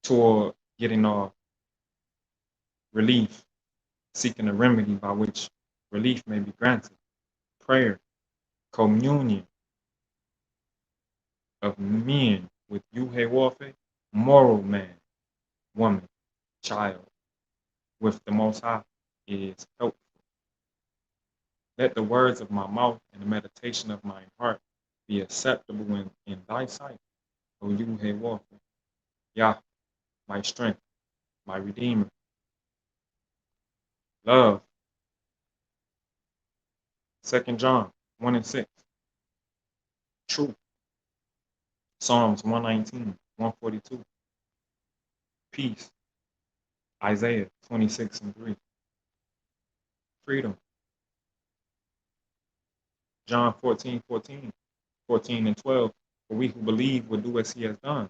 toward getting off relief, seeking a remedy by which relief may be granted. Prayer, communion of men with YAH'WH, moral man, woman, child, with the Most High is helpful. Let the words of my mouth and the meditation of my heart be acceptable in thy sight, O YAH'WH, Yah, my strength, my redeemer. Love. 2 John 1 and 6. Truth. Psalms 119, 142. Peace. Isaiah 26 and 3. Freedom. John 14, 14. 14 and 12. For we who believe will do as he has done.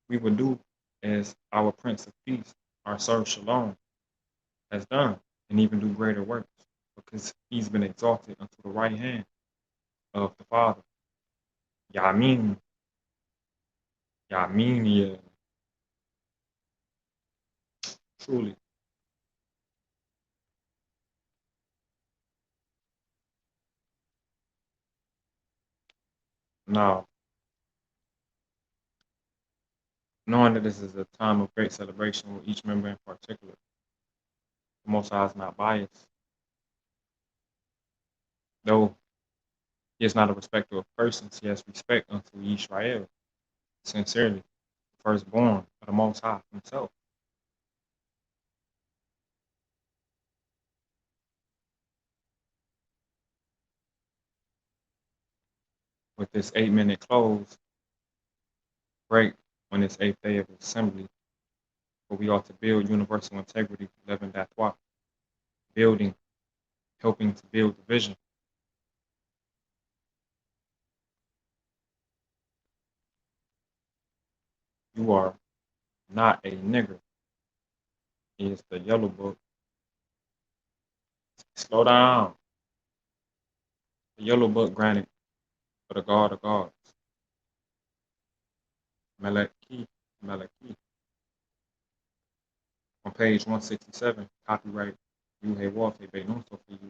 We will do as our Prince of Peace, our Sir Shalom, has done, and even do greater works, because he's been exalted unto the right hand of the Father. YAH'WH. Truly. Now, knowing that this is a time of great celebration with each member in particular, the Most High is not biased. Though he is not a respecter of persons, he has respect unto Israel, sincerely, firstborn of the Most High himself. With this 8-minute close break on this 8th day of assembly, where we ought to build universal integrity, living that thought, building, helping to build the vision. You are not a nigger, is the yellow book. Slow down. The yellow book granted for the God of gods. Malak Yisra'el. On page 167, copyright YAH'WH.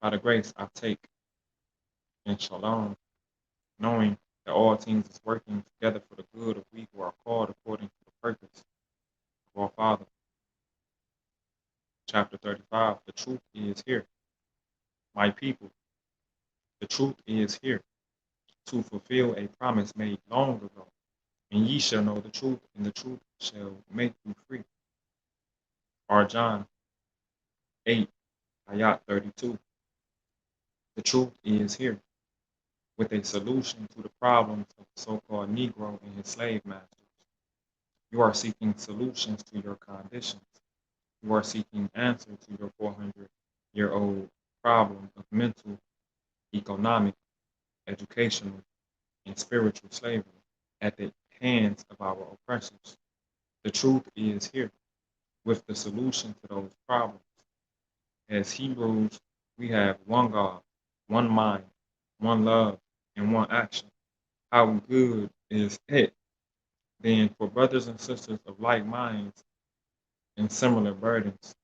By the grace I take in Shalom, knowing that all things is working together for the good of we who are called according to the purpose of our Father. Chapter 35, the truth is here. My people, the truth is here to fulfill a promise made long ago. And ye shall know the truth, and the truth shall make you free. R. John 8, ayat 32. The truth is here, with a solution to the problems of the so-called Negro and his slave masters. You are seeking solutions to your conditions. You are seeking answers to your 400-year-old problem of mental, economic, educational, and spiritual slavery at the hands of our oppressors. The truth is here, with the solution to those problems. As Hebrews, we have one God, one mind, one love, and one action. How good is it then for brothers and sisters of like minds and similar burdens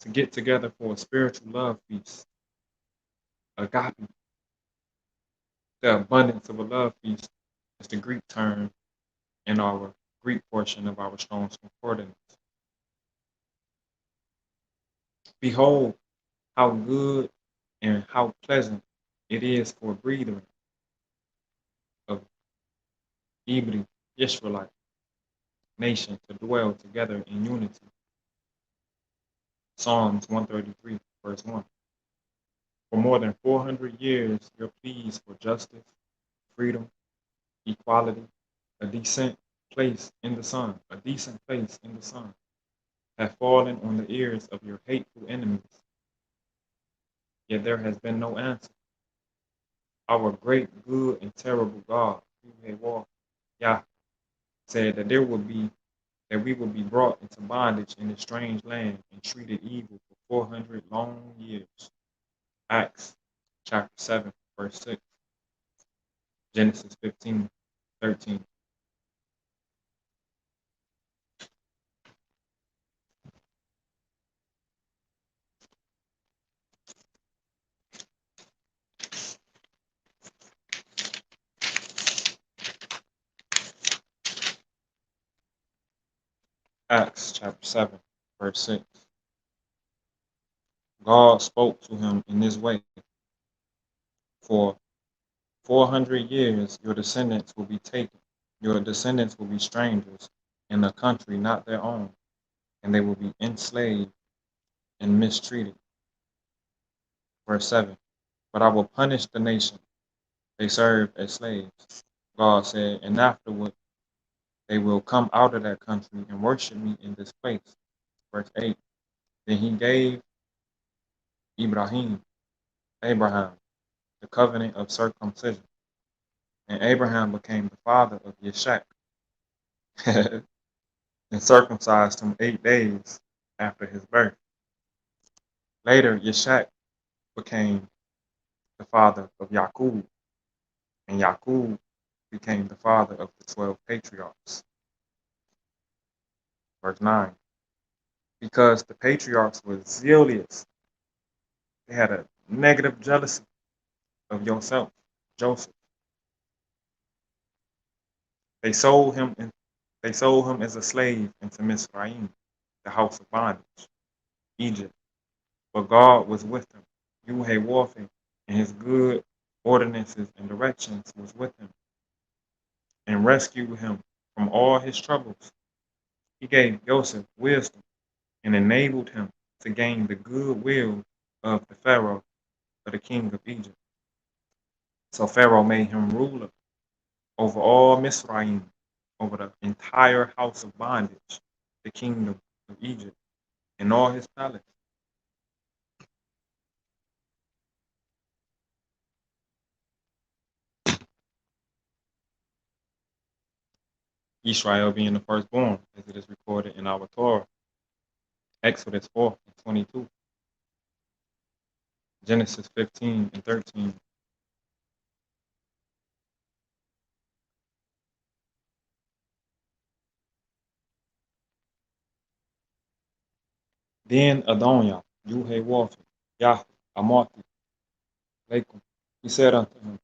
to get together for a spiritual love feast, agape? The abundance of a love feast is the Greek term in our Greek portion of our Strong's Concordance. Behold, how good and how pleasant it is for brethren of every Israelite nation to dwell together in unity. Psalms 133, verse 1. For more than 400 years, your pleas for justice, freedom, equality, a decent place in the sun, have fallen on the ears of your hateful enemies. Yet there has been no answer. Our great, good, and terrible God, Yah, said that we will be brought into bondage in a strange land and treated evil for 400 long years. Acts chapter 7, verse 6. Genesis 15:13. Acts chapter 7, verse 6. God spoke to him in this way: for 400 years your descendants will be taken. Your descendants will be strangers in a country not their own, and they will be enslaved and mistreated. Verse 7. But I will punish the nation they serve as slaves. God said, and afterward they will come out of that country and worship me in this place. Verse 8. Then he gave Abraham, the covenant of circumcision, and Abraham became the father of Yitzhak and circumcised him 8 days after his birth. Later, Yitzhak became the father of Yaqub, and Yaqub became the father of the 12 patriarchs. Verse 9. Because the patriarchs were zealous, they had a negative jealousy of yourself, Joseph. They sold him as a slave into Mizraim, the house of bondage, Egypt. But God was with him. YAH'WH and his good ordinances and directions was with him and rescued him from all his troubles. He gave Joseph wisdom and enabled him to gain the goodwill of the Pharaoh, of the king of Egypt. So Pharaoh made him ruler over all Mizraim, over the entire house of bondage, the kingdom of Egypt, and all his palace. Israel being the firstborn, as it is recorded in our Torah, Exodus 4:22, Genesis 15:13. Then Adoniah, YAH'WH, Yahweh, Amarti, Lakum, he said unto him,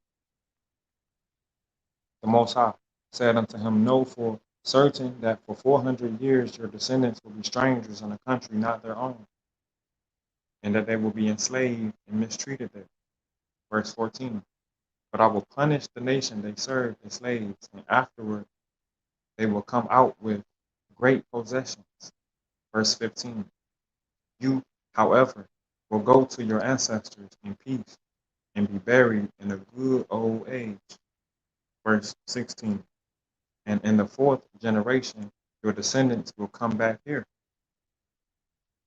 the Most High said unto him, know for certain that for 400 years your descendants will be strangers in a country not their own, and that they will be enslaved and mistreated there. Verse 14. But I will punish the nation they serve as slaves, and afterward they will come out with great possessions. Verse 15. You, however, will go to your ancestors in peace and be buried in a good old age. Verse 16. And in the 4th generation, your descendants will come back here.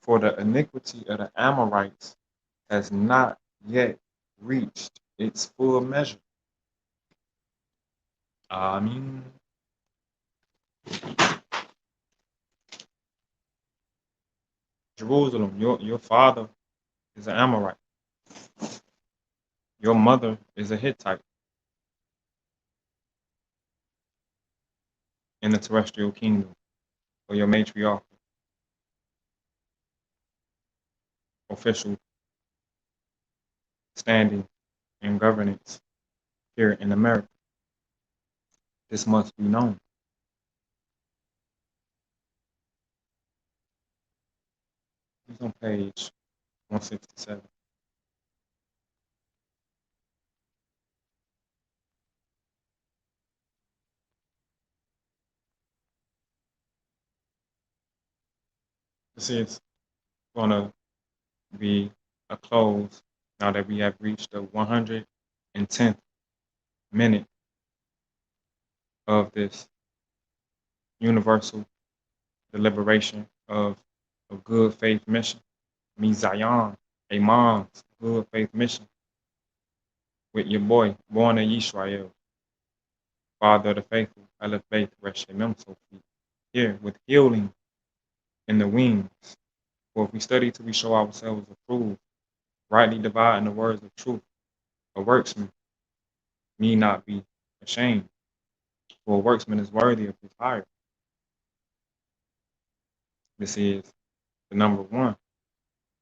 For the iniquity of the Amorites has not yet reached its full measure. Amen. Jerusalem, your father is an Amorite. Your mother is a Hittite in the terrestrial kingdom, or your matriarchal official standing and governance here in America. This must be known. It's on page 167. This is going to be a close now that we have reached the 110th minute of this universal deliberation of a good faith mission. Me Zion, Ammon's good faith mission with your boy, born of Israel, father of the faithful, Aleph-Beth, Resh-Mem, here with healing in the wings. For if we study till we show ourselves approved, rightly dividing the words of truth, a worksman need not be ashamed, for a workman is worthy of his hire. This is the number 1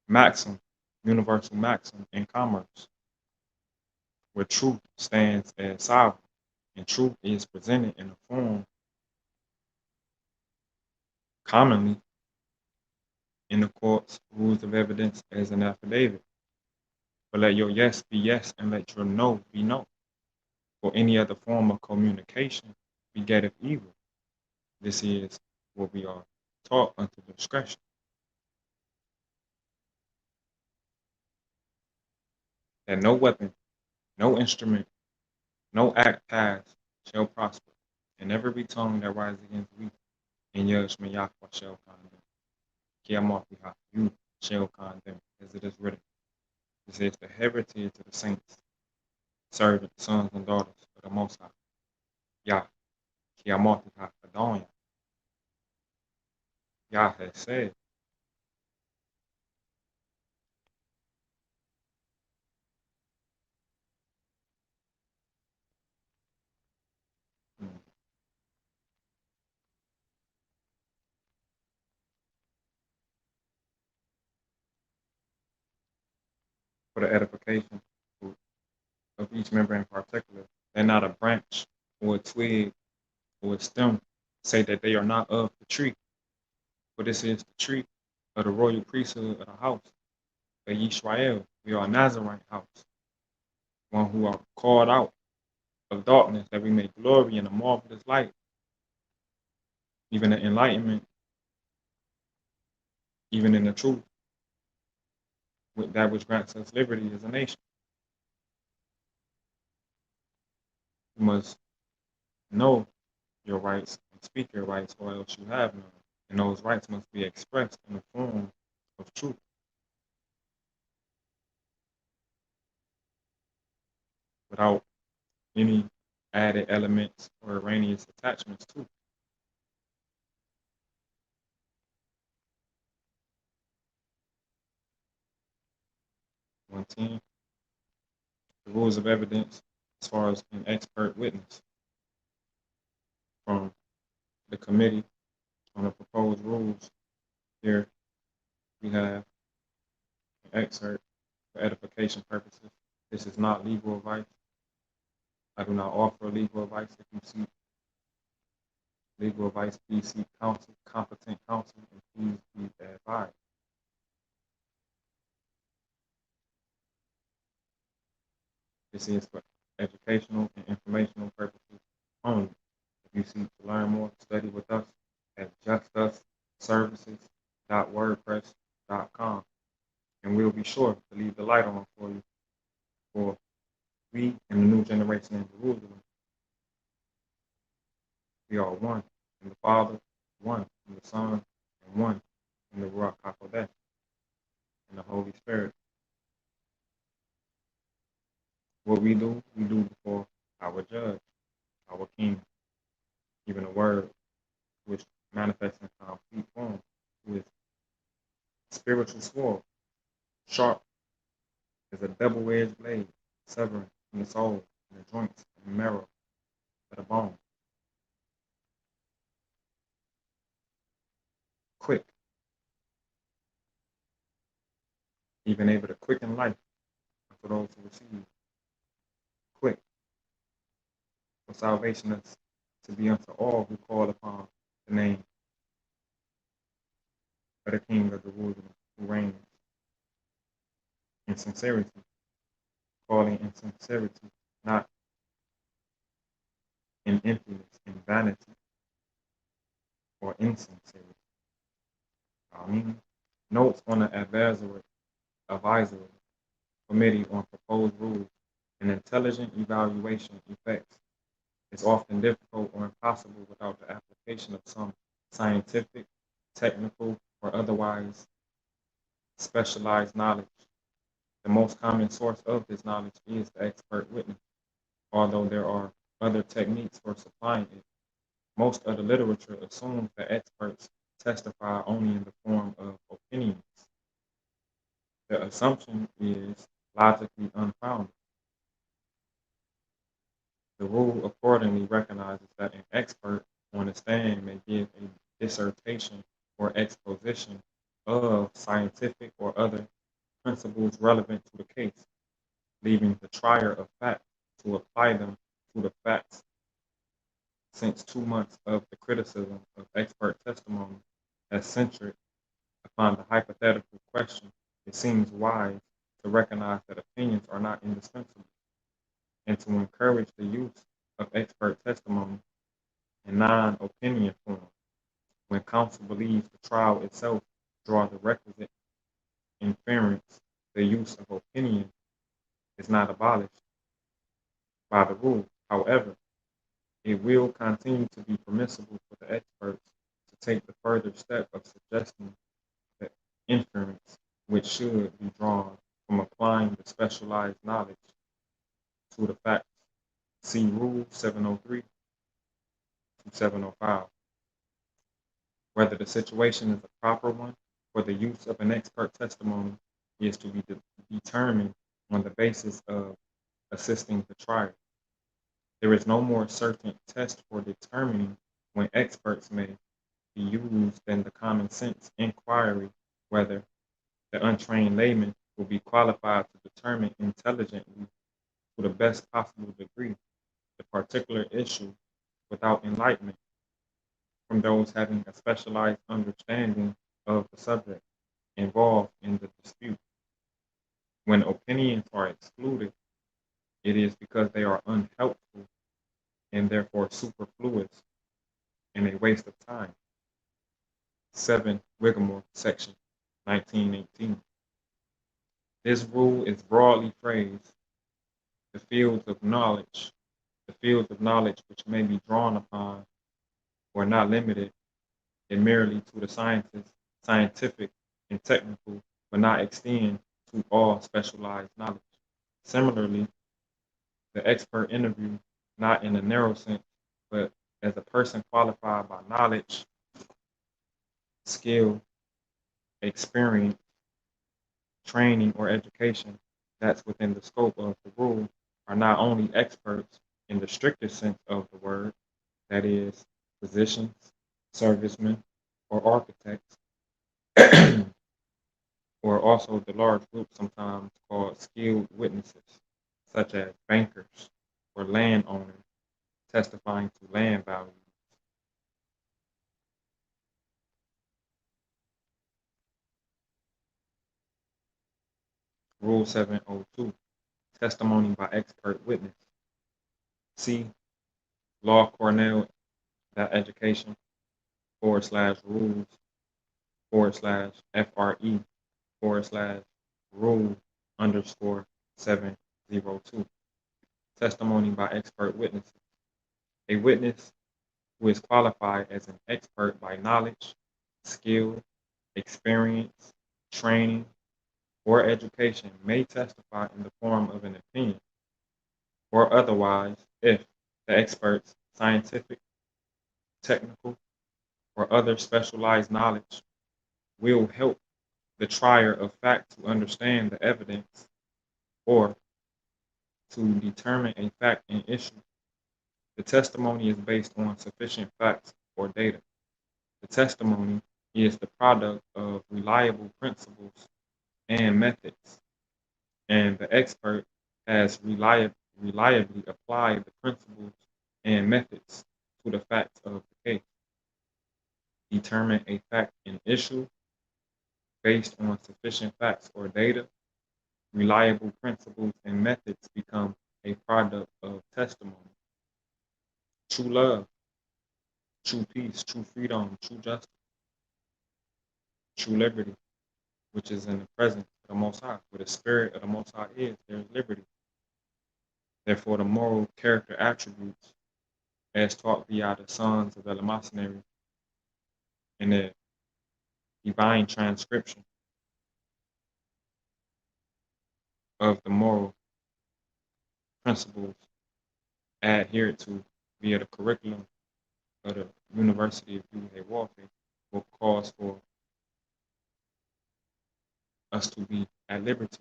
maxim, universal maxim in commerce, where truth stands as sovereign, and truth is presented in a form commonly in the court's rules of evidence as an affidavit. But let your yes be yes, and let your no be no. For any other form of communication begetteth evil. This is what we are taught unto discretion. That no weapon, no instrument, no act passed shall prosper, and every tongue that rises against we, in YAH'WH shall condemn. You shall condemn, as it is written. This is the heritage of the saints, servant sons and daughters of the Most High. Yah, Yah has said. For the edification of each member in particular, they're not a branch or a twig or a stem. Say that they are not of the tree, for this is the tree of the royal priesthood of the house of Israel. We are a Nazarite house, one who are called out of darkness, that we may glory in the marvelous light, even the enlightenment, even in the truth, with that which grants us liberty as a nation. You must know your rights and speak your rights, or else you have none. And those rights must be expressed in the form of truth, without any added elements or erroneous attachments to it. 110. The rules of evidence as far as an expert witness. From the committee on the proposed rules, here we have an excerpt for edification purposes. This is not legal advice. I do not offer legal advice. If you seek legal advice, please seek counsel, competent counsel, and please be advised. This is for educational and informational purposes only. If you seek to learn more, study with us at justusservices.wordpress.com, and we'll be sure to leave the light on for you. For we and the new generation in Jerusalem, we are one in the Father, one in the Son, and one in the Rhapha-𐤉𝐤�, and the Holy Spirit. What we do before our judge, our King, even a word which manifests in complete form, who is spiritual sword, sharp as a double-edged blade, severing from the soul and the joints and the marrow of the bone. Quick, even able to quicken life for those who receive. Quick, for salvation is to be unto all who call upon the name of the King of Jerusalem, who reigns in sincerity, calling in sincerity, not in emptiness, in vanity, or insincerity. Notes on the advisory committee on proposed rules. An intelligent evaluation effects is often difficult or impossible without the application of some scientific, technical, or otherwise specialized knowledge. The most common source of this knowledge is the expert witness, although there are other techniques for supplying it. Most of the literature assumes that experts testify only in the form of opinions. The assumption is logically unfounded. The rule accordingly recognizes that an expert on the stand may give a dissertation or exposition of scientific or other principles relevant to the case, leaving the trier of fact to apply them to the facts. Since 2 months of the criticism of expert testimony has centered upon the hypothetical question, it seems wise to recognize that opinions are not indispensable, and to encourage the use of expert testimony in non-opinion form when counsel believes the trial itself draws the requisite inference. The use of opinion is not abolished by the rule. However, it will continue to be permissible for the experts to take the further step of suggesting the inference which should be drawn from applying the specialized knowledge to the facts. See Rule 703 to 705. Whether the situation is a proper one for the use of an expert testimony is to be determined on the basis of assisting the trial. There is no more certain test for determining when experts may be used than the common sense inquiry whether the untrained layman will be qualified to determine intelligently to the best possible degree the particular issue without enlightenment from those having a specialized understanding of the subject involved in the dispute. When opinions are excluded, it is because they are unhelpful and therefore superfluous and a waste of time. 7 Whittemore, section 1918. This rule is broadly phrased, the fields of knowledge which may be drawn upon or not limited it merely to the sciences, scientific and technical, but not extend to all specialized knowledge. Similarly, the expert interview, not in a narrow sense, but as a person qualified by knowledge, skill, experience, training, or education that's within the scope of the rule, are not only experts in the strictest sense of the word, that is, physicians, servicemen, or architects, or also the large group sometimes called skilled witnesses, such as bankers or landowners testifying to land values. Rule 702, testimony by expert witness. See Law Cornell education /rules/FRE/rule_702. Testimony by expert witnesses. A witness who is qualified as an expert by knowledge, skill, experience, training, or education may testify in the form of an opinion or otherwise if the expert's scientific, technical, or other specialized knowledge will help the trier of fact to understand the evidence or to determine a fact and issue. The testimony is based on sufficient facts or data. The testimony is the product of reliable principles and methods, and the expert has reliably applied the principles and methods to the facts of the case. Determine a fact and issue based on sufficient facts or data. Reliable principles and methods become a product of testimony. True love, true peace, true freedom, true justice, true liberty, which is in the presence of the Most High. Where the spirit of the Most High is, there is liberty. Therefore, the moral character attributes, as taught via the sons of the Lamar in the divine transcription of the moral principles adhered to via the curriculum of the University of UY-MCR, will cause for us to be at liberty,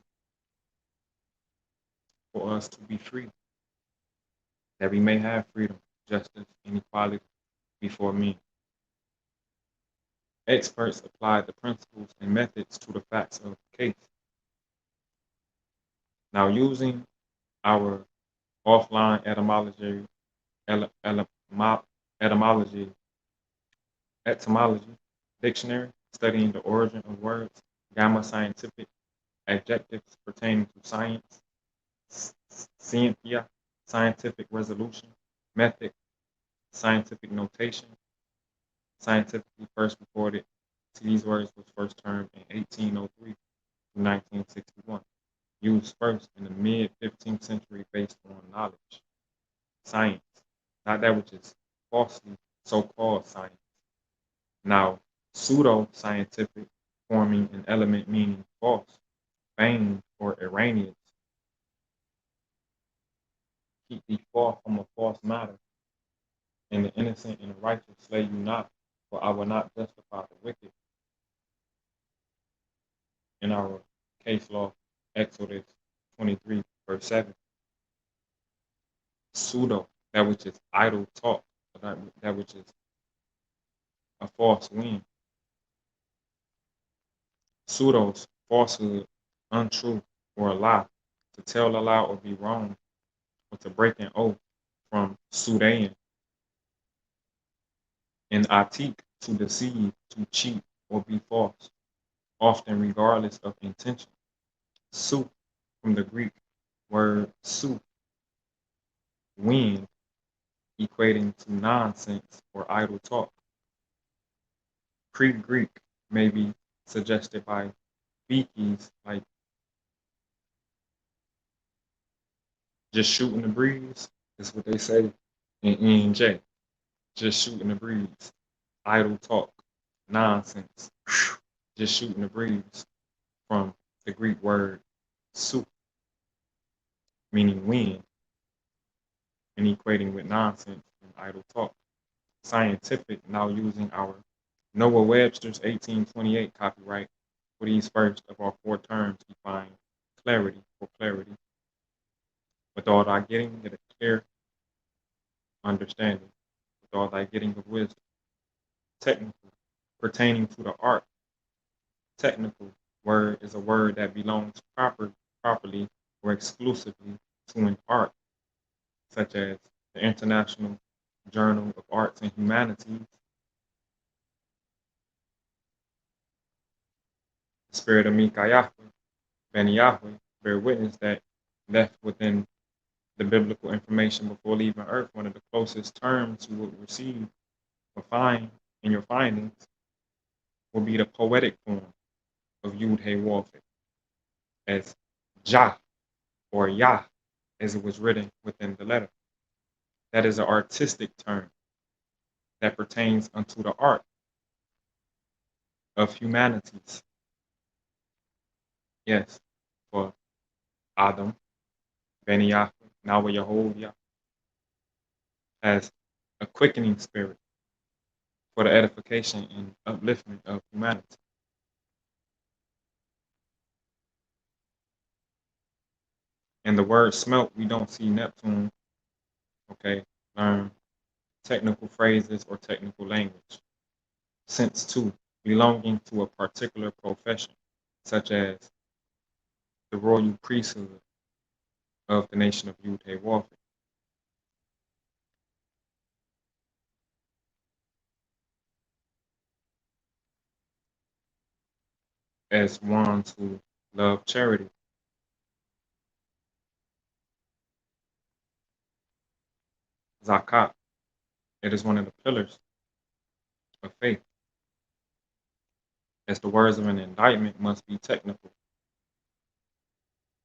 for us to be free. that we may have freedom, justice, and equality before men. Experts applied the principles and methods to the facts of the case. Now, using our offline etymology dictionary, studying the origin of words, gamma scientific adjectives pertaining to science, scientia, scientific resolution, method, scientific notation, scientifically first recorded to these words was first termed in 1803 to 1961, used first in the mid-15th century based on knowledge, science, not that which is falsely so-called science. Now, pseudo-scientific, forming an element meaning false, feigned, or erroneous. Keep thee far from a false matter, and the innocent and the righteous slay you not, for I will not justify the wicked. In our case law, Exodus 23, verse 7. Pseudo, that which is idle talk, that which is a false wind. Pseudos, falsehood, untrue, or a lie, to tell a lie or be wrong, or to break an oath, from pseudein. And atik, to deceive, to cheat, or be false, often regardless of intention. Su, from the Greek word su, wind, equating to nonsense or idle talk. Pre-Greek may be suggested by speakies like just shooting the breeze, is what they say in ENJ. Just shooting the breeze, idle talk, nonsense, just shooting the breeze, from the Greek word su, meaning wind, and equating with nonsense and idle talk. Scientific, now using our Noah Webster's 1828 copyright for these first of our four terms, define clarity for clarity. With all thy getting, get a clear understanding. With all thy getting of wisdom. Technical, pertaining to the art. Technical word is a word that belongs properly or exclusively to an art, such as the International Journal of Arts and Humanities, the spirit of YAH'WÄH-Ben-Yahweh bear witness that left within the biblical information before leaving earth, one of the closest terms you will receive or find in your findings will be the poetic form of YUD-HE-WAH'WAH as Jah or Yah, as it was written within the letter. That is an artistic term that pertains unto the art of humanities. Yes, for Adam, Ben-Yahweh, now Yehovah, as a quickening spirit for the edification and upliftment of humanity. And the word smelt, we don't see Neptune, okay, learn technical phrases or technical language. Sense two, belonging to a particular profession, such as the royal priesthood of the nation of YUD-HE-WAH'WAH. As ones who love charity. Zakat, it is one of the pillars of faith, as the words of an indictment must be technical.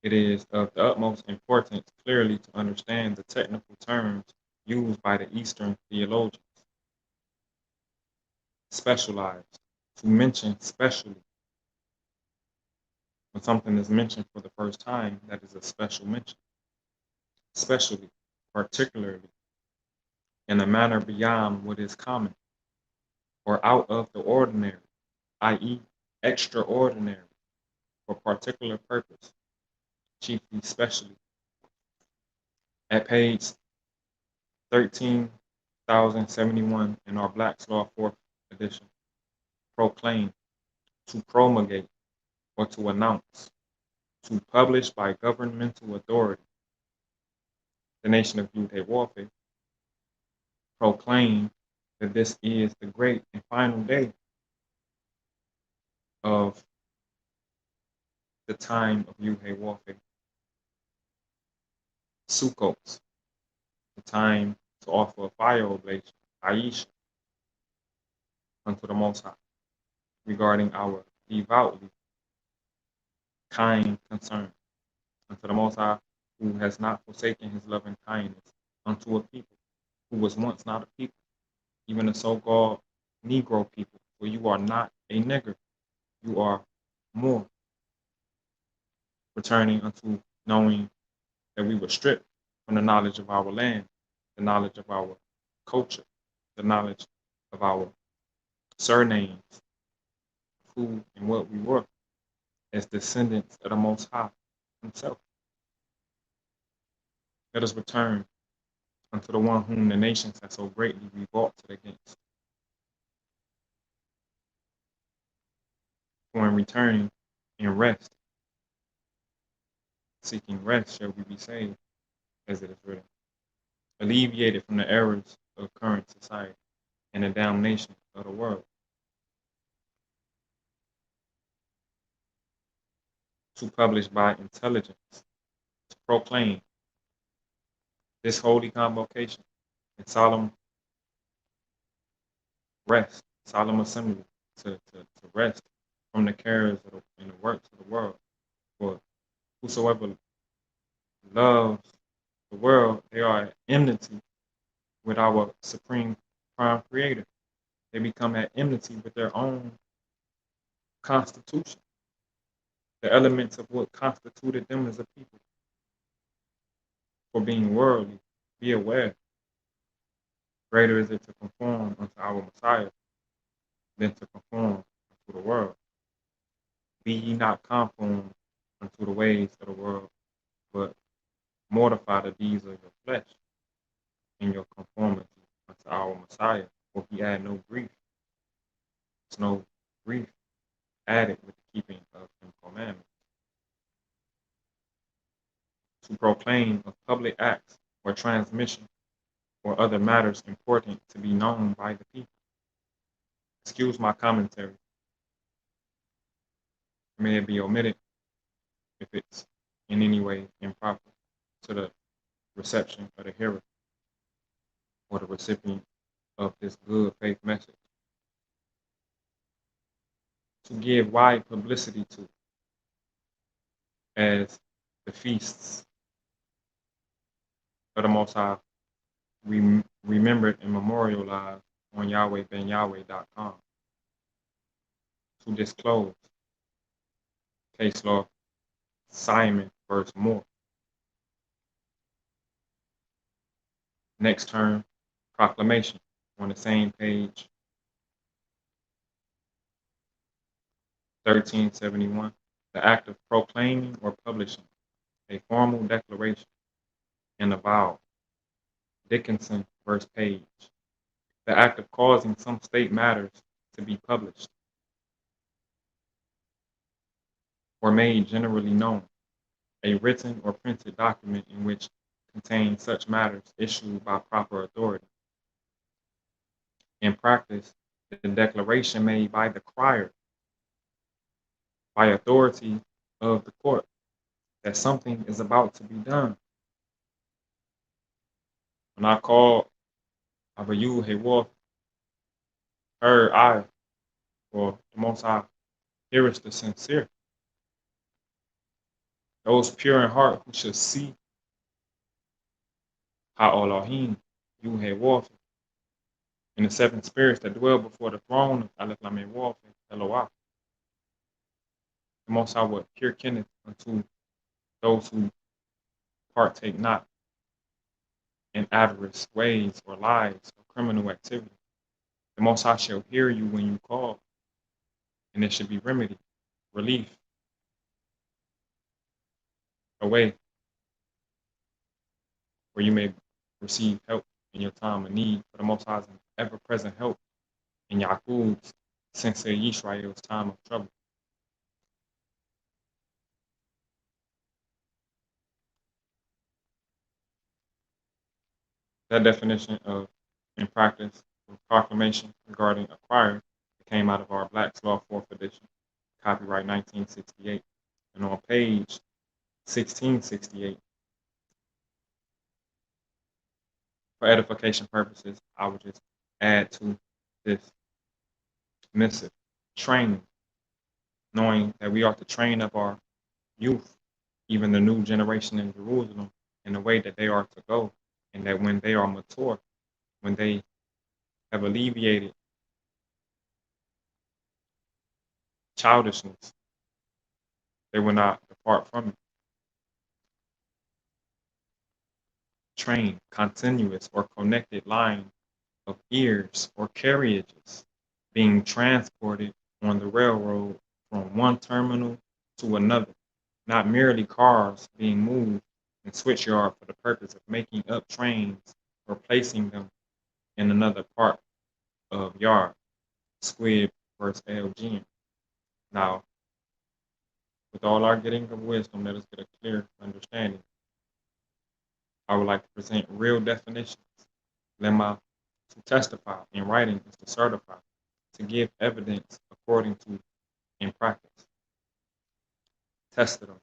It is of the utmost importance clearly to understand the technical terms used by the Eastern theologians. Specialized, to mention specially. When something is mentioned for the first time, that is a special mention. Specially, particularly, in a manner beyond what is common, or out of the ordinary, i.e., extraordinary, for particular purpose, chiefly specially. At page 13,071 in our Black's Law 4th edition. Proclaim, to promulgate, or to announce, to publish by governmental authority. The nation of YAH'WH proclaim that this is the great and final day of the time of YAH'WH. Sukkot, the time to offer a fire oblation, Aisha, unto the Most High, regarding our devoutly kind concern unto the Most High, who has not forsaken his loving kindness unto a people who was once not a people, even the so-called Negro people, for you are not a nigger, you are more. Returning unto knowing that we were stripped from the knowledge of our land, the knowledge of our culture, the knowledge of our surnames, who and what we were as descendants of the Most High himself. Let us return unto the one whom the nations have so greatly revolted against. For in returning and rest, seeking rest shall we be saved, as it is written, alleviated from the errors of current society and the damnation of the world. To publish by intelligence, to proclaim this holy convocation and solemn rest, solemn assembly, to rest from the cares and the works of the world. For whosoever loves the world, they are at enmity with our supreme prime creator. They become at enmity with their own constitution, the elements of what constituted them as a people. For being worldly, be aware, greater is it to conform unto our Messiah than to conform unto the world. Be ye not conformed unto the ways of the world, but mortify the deeds of your flesh in your conformity unto our Messiah, for he had no grief. There's no grief added with the keeping of his commandments. To proclaim of public acts or transmission or other matters important to be known by the people. Excuse my commentary. May it be omitted if it's in any way improper to the reception of the hearer or the recipient of this good faith message. To give wide publicity to as the feasts of the Most High remembered and memorialized on YAH'WH-BEN-YAH'WH.com. To disclose case law Simon versus Moore. Next term, proclamation on the same page, 1371. The act of proclaiming or publishing a formal declaration and avowal. Dickinson versus Page. The act of causing some state matters to be published or made generally known. A written or printed document in which contains such matters issued by proper authority. In practice, the declaration made by the crier, by authority of the court, that something is about to be done. When I call of a YAH'WH, I, or the Most High, heareth the sincere. Those pure in heart who shall see Elohim, YAH'WH, and the seven spirits that dwell before the throne of Lamar, Eloah. The Most High will hearken unto those who partake not in avarice, ways, or lies, or criminal activity. The Most High shall hear you when you call, and there should be remedy, relief, a way where you may receive help in your time of need, for the Most High's ever-present help in Ya'qub's sincere Yisrael's time of trouble. That definition of, in practice, of proclamation regarding acquired came out of our Black's Law 4th edition, copyright 1968. And on page 1668, for edification purposes, I would just add to this missive training, knowing that we ought to train up our youth, even the new generation in Jerusalem, in the way that they are to go, and that when they are mature, when they have alleviated childishness, they will not depart from it. Train continuous or connected line of ears or carriages being transported on the railroad from one terminal to another, not merely cars being moved in switchyard for the purpose of making up trains or placing them in another part of yard. Squib versus Æ.G.M. Now, with all our getting of wisdom, let us get a clear understanding. I would like to present real definitions. Lamar, to testify in writing is to certify, to give evidence according to in practice. Tested them.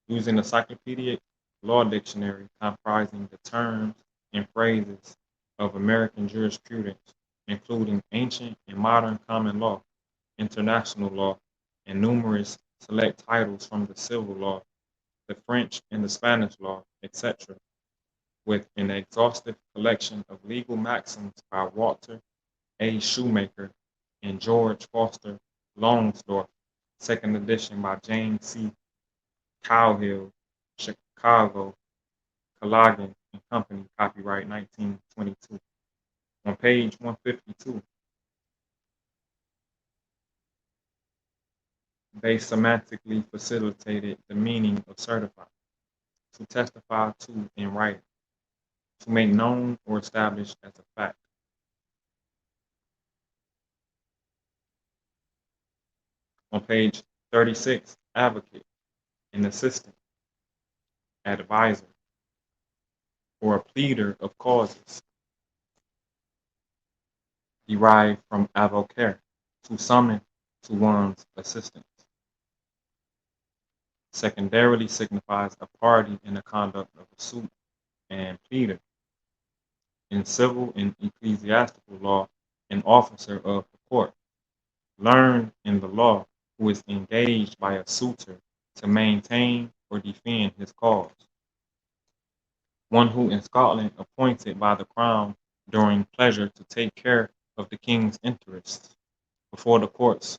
Using the Encyclopedic Law Dictionary comprising the terms and phrases of American jurisprudence, including ancient and modern common law, international law, and numerous select titles from the civil law, the French and the Spanish law, etc., with an exhaustive collection of legal maxims by Walter A. Shoemaker and George Foster Longsdorff, second edition by James C. Cowhill, Chicago, Callaghan and Company, copyright 1922. On page 152, they semantically facilitated the meaning of certify, to testify to in writing, to make known or establish as a fact. On page 36, advocate, an assistant, advisor, or a pleader of causes, derived from advocare, to summon to one's assistance. Secondarily signifies a party in the conduct of a suit, and pleader. In civil and ecclesiastical law, an officer of the court, learned in the law, who is engaged by a suitor to maintain or defend his cause. One who in Scotland appointed by the crown during pleasure to take care of the king's interests before the courts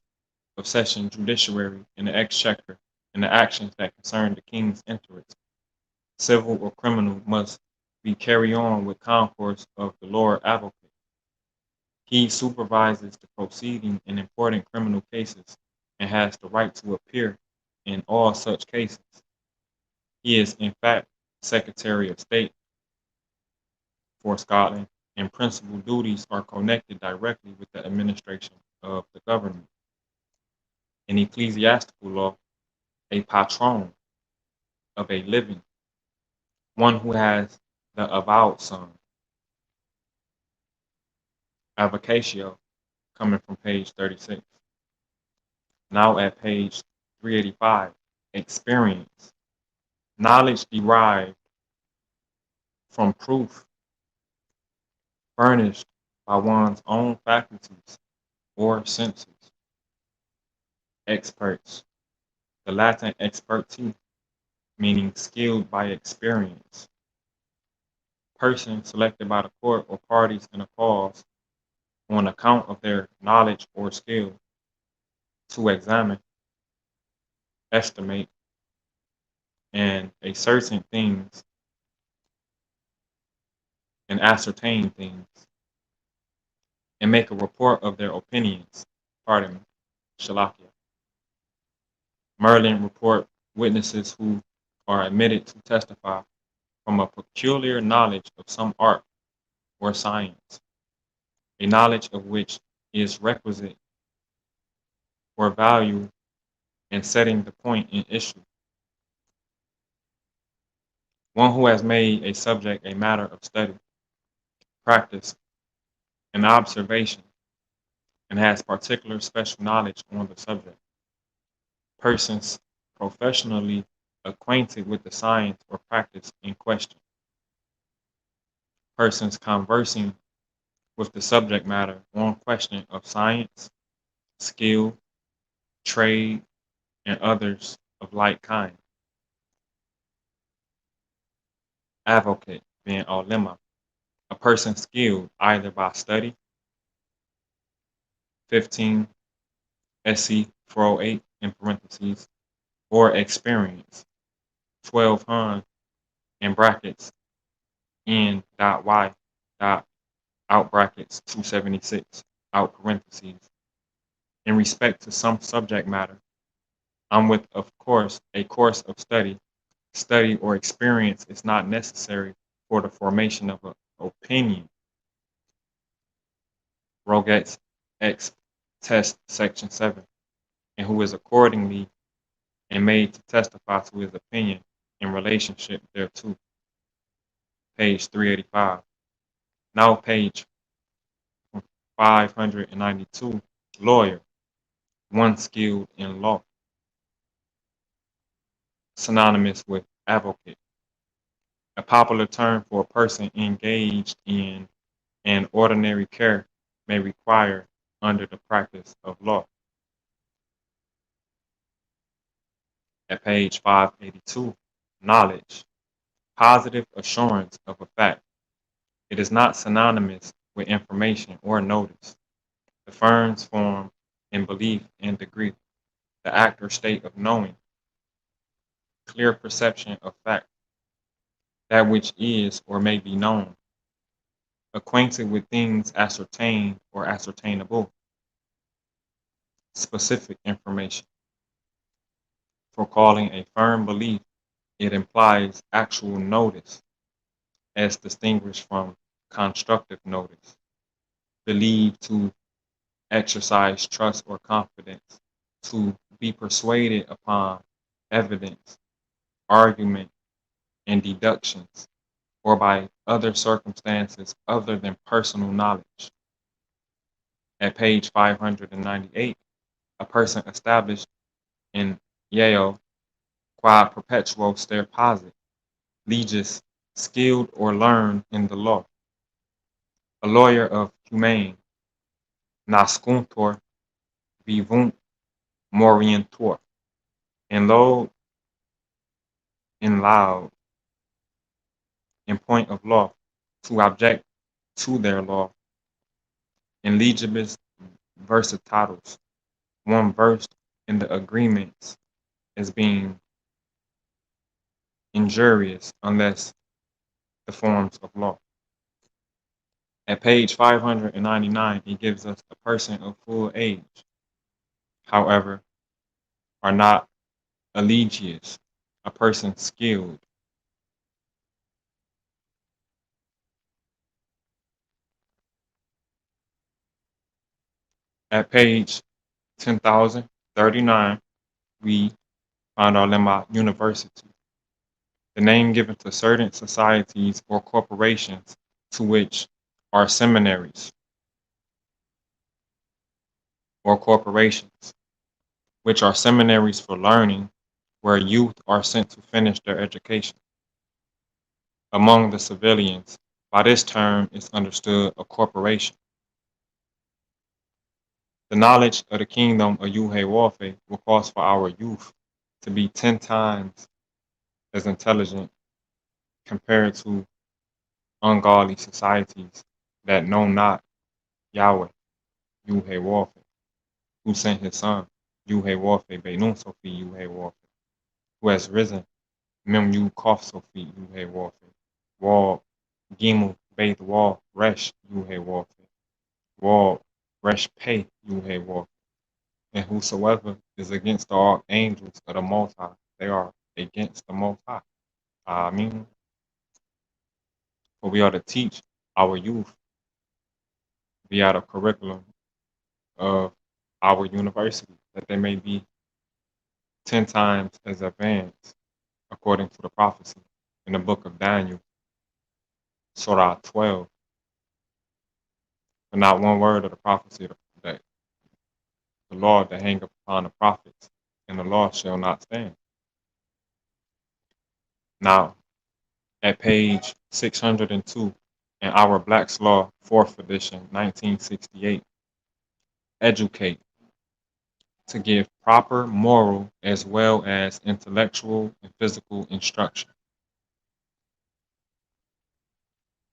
of session judiciary and the exchequer in the actions that concern the king's interests, civil or criminal, must be carried on with concourse of the Lord Advocate. He supervises the proceeding in important criminal cases and has the right to appear in all such cases. He is, in fact, Secretary of State for Scotland, and principal duties are connected directly with the administration of the government. In ecclesiastical law, a patron of a living, one who has the avowed son. Avocatio, coming from page 36. Now at page 385, experience, knowledge derived from proof furnished by one's own faculties or senses. Experts, the Latin experti, meaning skilled by experience. Person selected by the court or parties in a cause on account of their knowledge or skill to examine, estimate, and ascertain things and ascertain things and make a report of their opinions. Pardon me, Shalakia. Merlin report witnesses who are admitted to testify from a peculiar knowledge of some art or science, a knowledge of which is requisite or value in setting the point in issue. One who has made a subject a matter of study, practice, and observation, and has particular special knowledge on the subject. Persons professionally acquainted with the science or practice in question. Persons conversing with the subject matter on question of science, skill, trade, and others of like kind. Advocate, being Lemma, a person skilled either by study, 15 SC 408 in parentheses, or experience, 12 hun in brackets n.y. out brackets 276 out parentheses. In respect to some subject matter, on with, of course, a course of study or experience is not necessary for the formation of an opinion. Roget's X test section 7, and who is accordingly and made to testify to his opinion in relationship thereto. Page 385. Now page 592, lawyer, one skilled in law. Synonymous with advocate. A popular term for a person engaged in an ordinary care may require under the practice of law. At page 582, knowledge, positive assurance of a fact. It is not synonymous with information or notice. The firm's form in belief and degree, the act or state of knowing, clear perception of fact, that which is or may be known, acquainted with things ascertained or ascertainable, specific information. For calling a firm belief, it implies actual notice, as distinguished from constructive notice, believed to exercise trust or confidence, to be persuaded upon evidence, argument, and deductions, or by other circumstances other than personal knowledge. At page 598, a person established in Yale qua perpetuo stare posit, legis, skilled or learned in the law. A lawyer of humane, nascuntur, vivunt, morientur, in loud, in point of law, to object to their law, in legibus versatatus, one versed in the agreements as being injurious unless the forms of law. At page 599, he gives us a person of full age, however, are not allegious, a person skilled. At page 10,039, we find our Lamar University, the name given to certain societies or corporations to which are seminaries or corporations, which are seminaries for learning, where youth are sent to finish their education. Among the civilians, by this term is understood a corporation. The knowledge of the kingdom of YAH'WÄH will cause for our youth to be 10 times as intelligent compared to ungodly societies that know not Yahweh, YAH'WÄH, who sent his son, YAH'WÄH, Benun Sophie, YAH'WÄH, who has risen, Mem Yu Kof Sophie, YAH'WÄH, Wall, Gimu, Beit Wall, Resh, YAH'WÄH, Wall, Resh Pei, YAH'WÄH, and whosoever is against the archangels of the Most High, they are against the Most High. I mean, for we are to teach our youth via the curriculum of our university, that they may be 10 times as advanced, according to the prophecy in the book of Daniel, Surah 12. But not one word of the prophecy that the law that hang upon the prophets, and the law shall not stand. Now, at page 602 in our Black's Law, 4th edition, 1968, educate, to give proper moral as well as intellectual and physical instruction.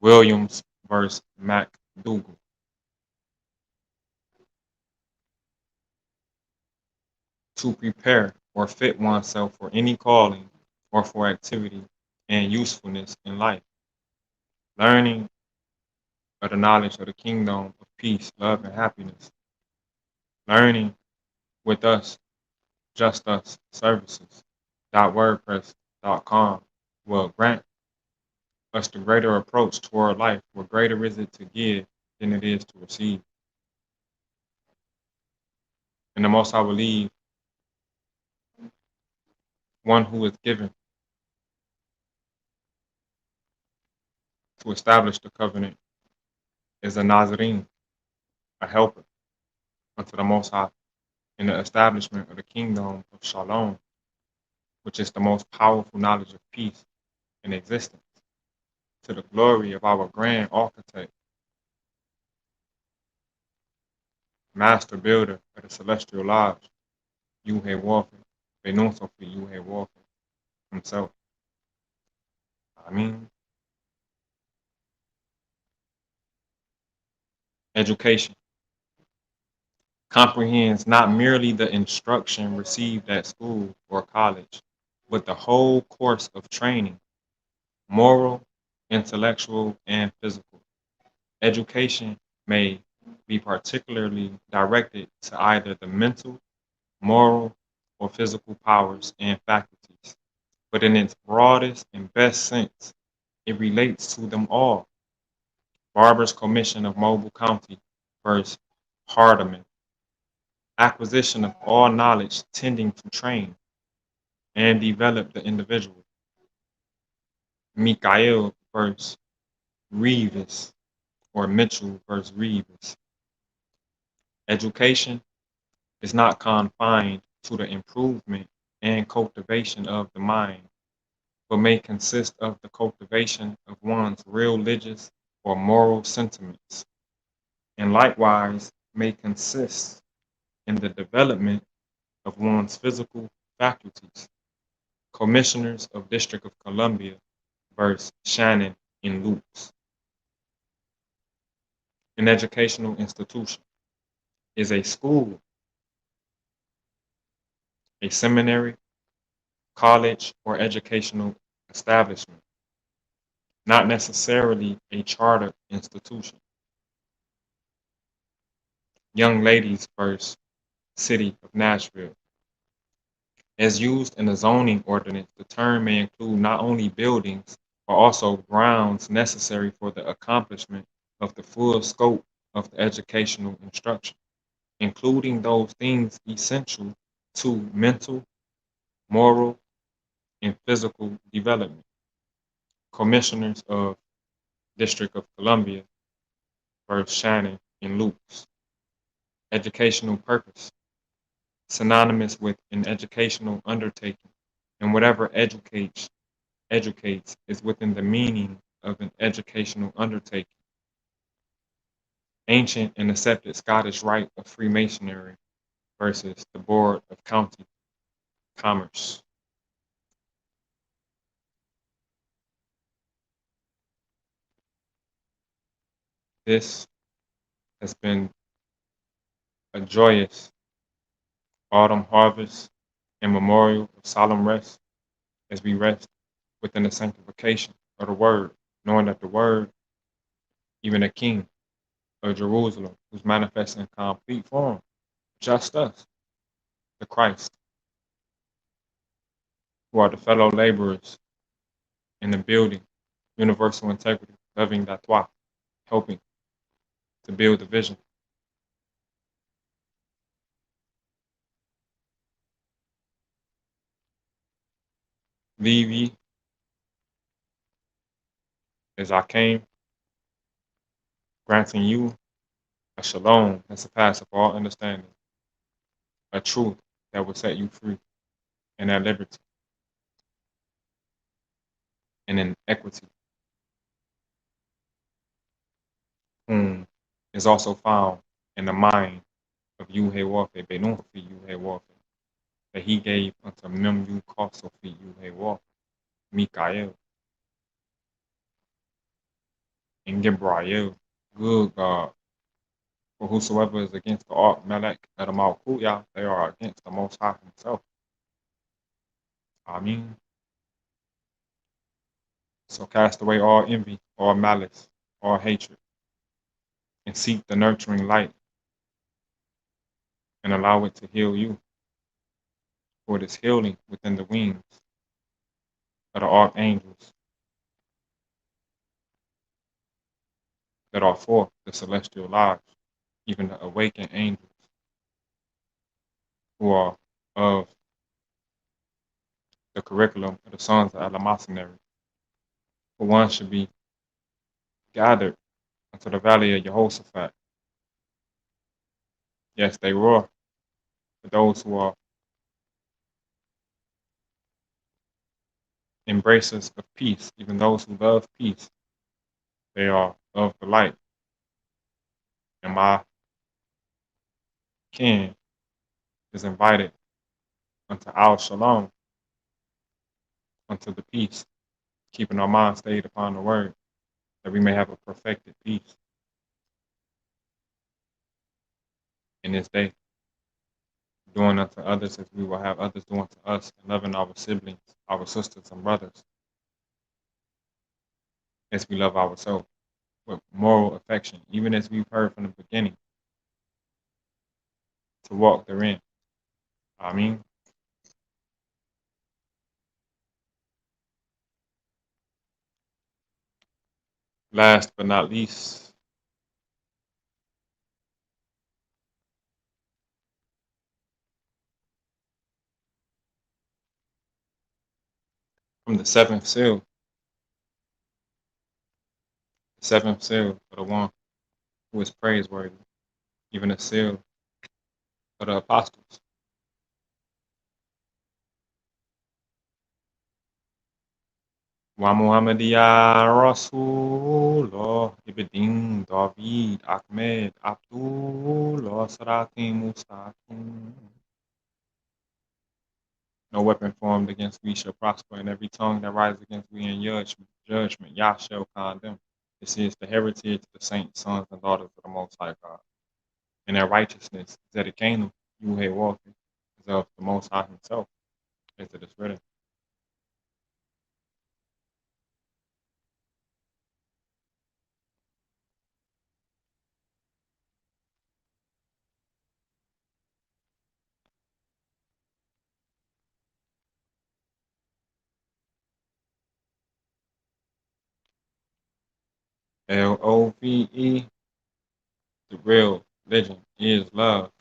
Williams versus MacDougall. To prepare or fit oneself for any calling or for activity and usefulness in life. Learning of the knowledge of the kingdom of peace, love, and happiness. Learning with us, Justus services. .wordpress.com will grant us the greater approach toward life, where greater is it to give than it is to receive. And the Most High will leave one who is given to establish the covenant is a Nazarene, a helper unto the Most High in the establishment of the kingdom of SHALOM, which is the most powerful knowledge of peace in existence, to the glory of our grand architect, master builder of the celestial lodge, YAH'WÄH himself. I mean, education comprehends not merely the instruction received at school or college, but the whole course of training, moral, intellectual, and physical. Education may be particularly directed to either the mental, moral, or physical powers and faculties, but in its broadest and best sense, it relates to them all. Barber's Commission of Mobile County versus Hardeman. Acquisition of all knowledge tending to train and develop the individual. Mikael versus Reeves, or Mitchell versus Reeves. Education is not confined to the improvement and cultivation of the mind, but may consist of the cultivation of one's religious or moral sentiments, and likewise may consist in the development of one's physical faculties. Commissioners of District of Columbia versus Shannon in Loops. An educational institution is a school, a seminary, college, or educational establishment, not necessarily a charter institution. Young Ladies versus City of Nashville. As used in the zoning ordinance, the term may include not only buildings, but also grounds necessary for the accomplishment of the full scope of the educational instruction, including those things essential to mental, moral, and physical development. Commissioners of District of Columbia versus Shannon and Loops. Educational purpose, synonymous with an educational undertaking, and whatever educates is within the meaning of an educational undertaking. Ancient and accepted Scottish rite of Freemasonry versus the Board of County Commerce. This has been a joyous autumn harvest and memorial of solemn rest, as we rest within the sanctification of the Word, knowing that the Word, even a king of Jerusalem, who's manifest in complete form, Justus, the Christ, who are the fellow laborers in the building, universal integrity, loving that toi. helping to build the vision. Leave ye as I came, granting you a shalom that surpasses all understanding, a truth that will set you free, and at liberty, and in equity, whom is also found in the mind of YAH'WÄH, that he gave unto Mem you also feed YAH'WÄH, Mikael, and Gabriel, good God. For whosoever is against the ark, Malak Yisra'el, they are against the Most High himself. Amen. So cast away all envy, all malice, all hatred, and seek the nurturing light, and allow it to heal you. For it is healing within the wings of the archangels that are for the celestial lives, even the awakened angels who are of the curriculum of the sons of Alamasonary. For one should be gathered unto the valley of Jehoshaphat. Yes, they roar for those who are embracers of peace, even those who love peace. They are of the light. And my kin is invited unto our shalom, unto the peace, keeping our mind stayed upon the word, that we may have a perfected peace in this day, doing unto others as we will have others do unto us, and loving our siblings, our sisters and brothers, as we love ourselves, with moral affection, even as we've heard from the beginning, to walk therein. Amen. Last but not least, from the seventh seal of the one who is praiseworthy, even a seal of the apostles. Wa Muhammadiyya Rasulullah Ibn David Ahmed Abdullah Saratim Mustaqim. No weapon formed against we shall prosper, and every tongue that rises against we in judgment, Yah shall condemn. This is the heritage of the saints, sons, and daughters of the Most High God. And their righteousness is that it came YAH'WÄH is of the Most High himself, as it is written. LOVE, the real religion is love.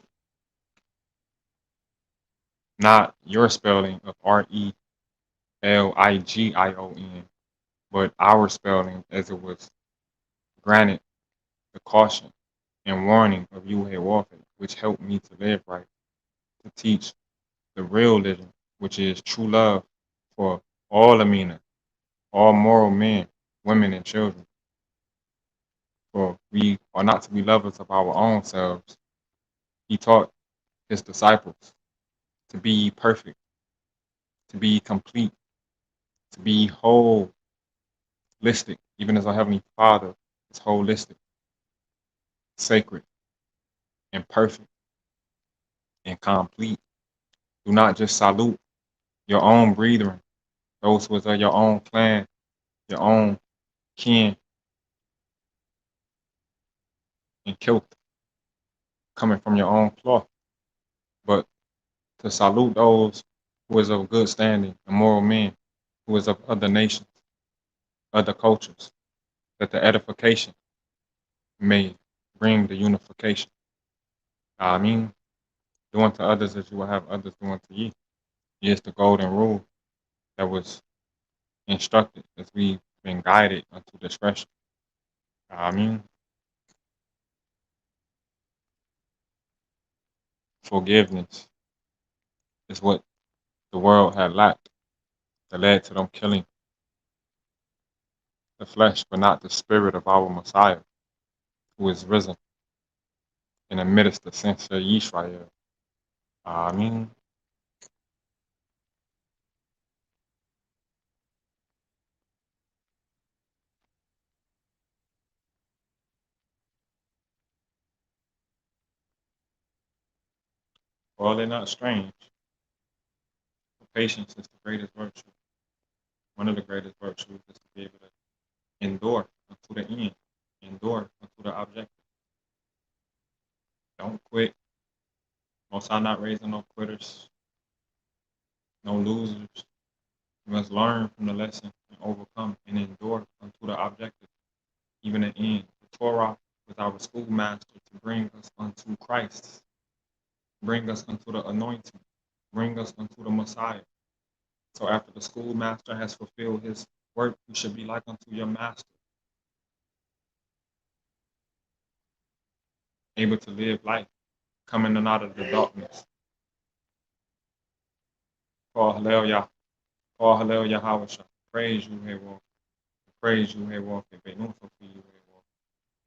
Not your spelling of RELIGION, but our spelling as it was granted the caution and warning of YAH'WÄH, which helped me to live right, to teach the real religion, which is true love for all Amina, all moral men, women, and children. For we are not to be lovers of our own selves. He taught his disciples to be perfect, to be complete, to be holistic, even as our Heavenly Father is holistic, sacred, and perfect, and complete. Do not just salute your own brethren, those who are your own clan, your own kin, and kilt, coming from your own cloth, but to salute those who is of good standing, and moral men, who is of other nations, other cultures, that the edification may bring the unification. I mean, do unto others as you will have others do unto ye. Is the golden rule that was instructed as we've been guided unto discretion. I mean, forgiveness is what the world had lacked that led to them killing the flesh, but not the spirit of our Messiah, who is risen and amidst the sense of Israel. I mean, well, they're not strange. Patience is the greatest virtue. One of the greatest virtues is to be able to endure unto the end, endure unto the objective. Don't quit. Most are not raising no quitters, no losers. You must learn from the lesson and overcome and endure unto the objective, even the end. The Torah was our schoolmaster to bring us unto Christ, bring us unto the anointing, bring us unto the Messiah. So after the schoolmaster has fulfilled his work, you should be like unto your master, able to live life, coming in out of the darkness. Call Hallel YAH'WH. Praise you, YAH'WH. Praise you, YAH'WH.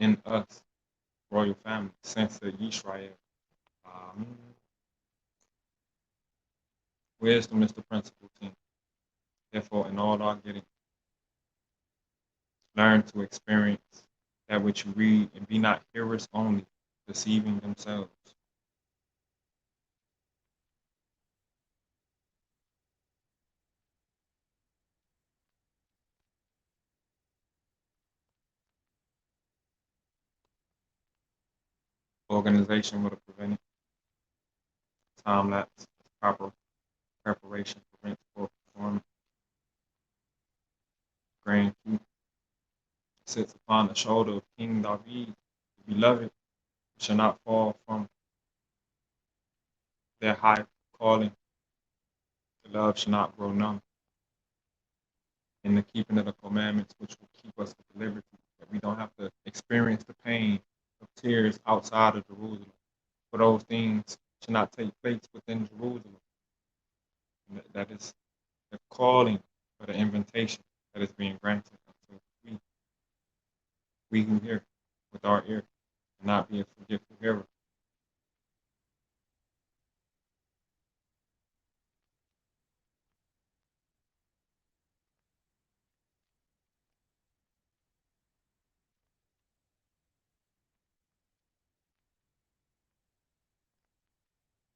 In us, royal family, sense of Israel. Wisdom is the principal thing. Therefore, in all our getting, learn to experience that which you read and be not hearers only, deceiving themselves. Organization would have prevented time lapse, proper preparation prevents poor performance. Grand King sits upon the shoulder of King David, the beloved, shall not fall from their high calling. The love shall not grow numb. In the keeping of the commandments, which will keep us with liberty, that we don't have to experience the pain of tears outside of Jerusalem. For those things should not take place within Jerusalem. And that is the calling for the invitation that is being granted unto we who hear with our ear, and not be a forgetful hearer.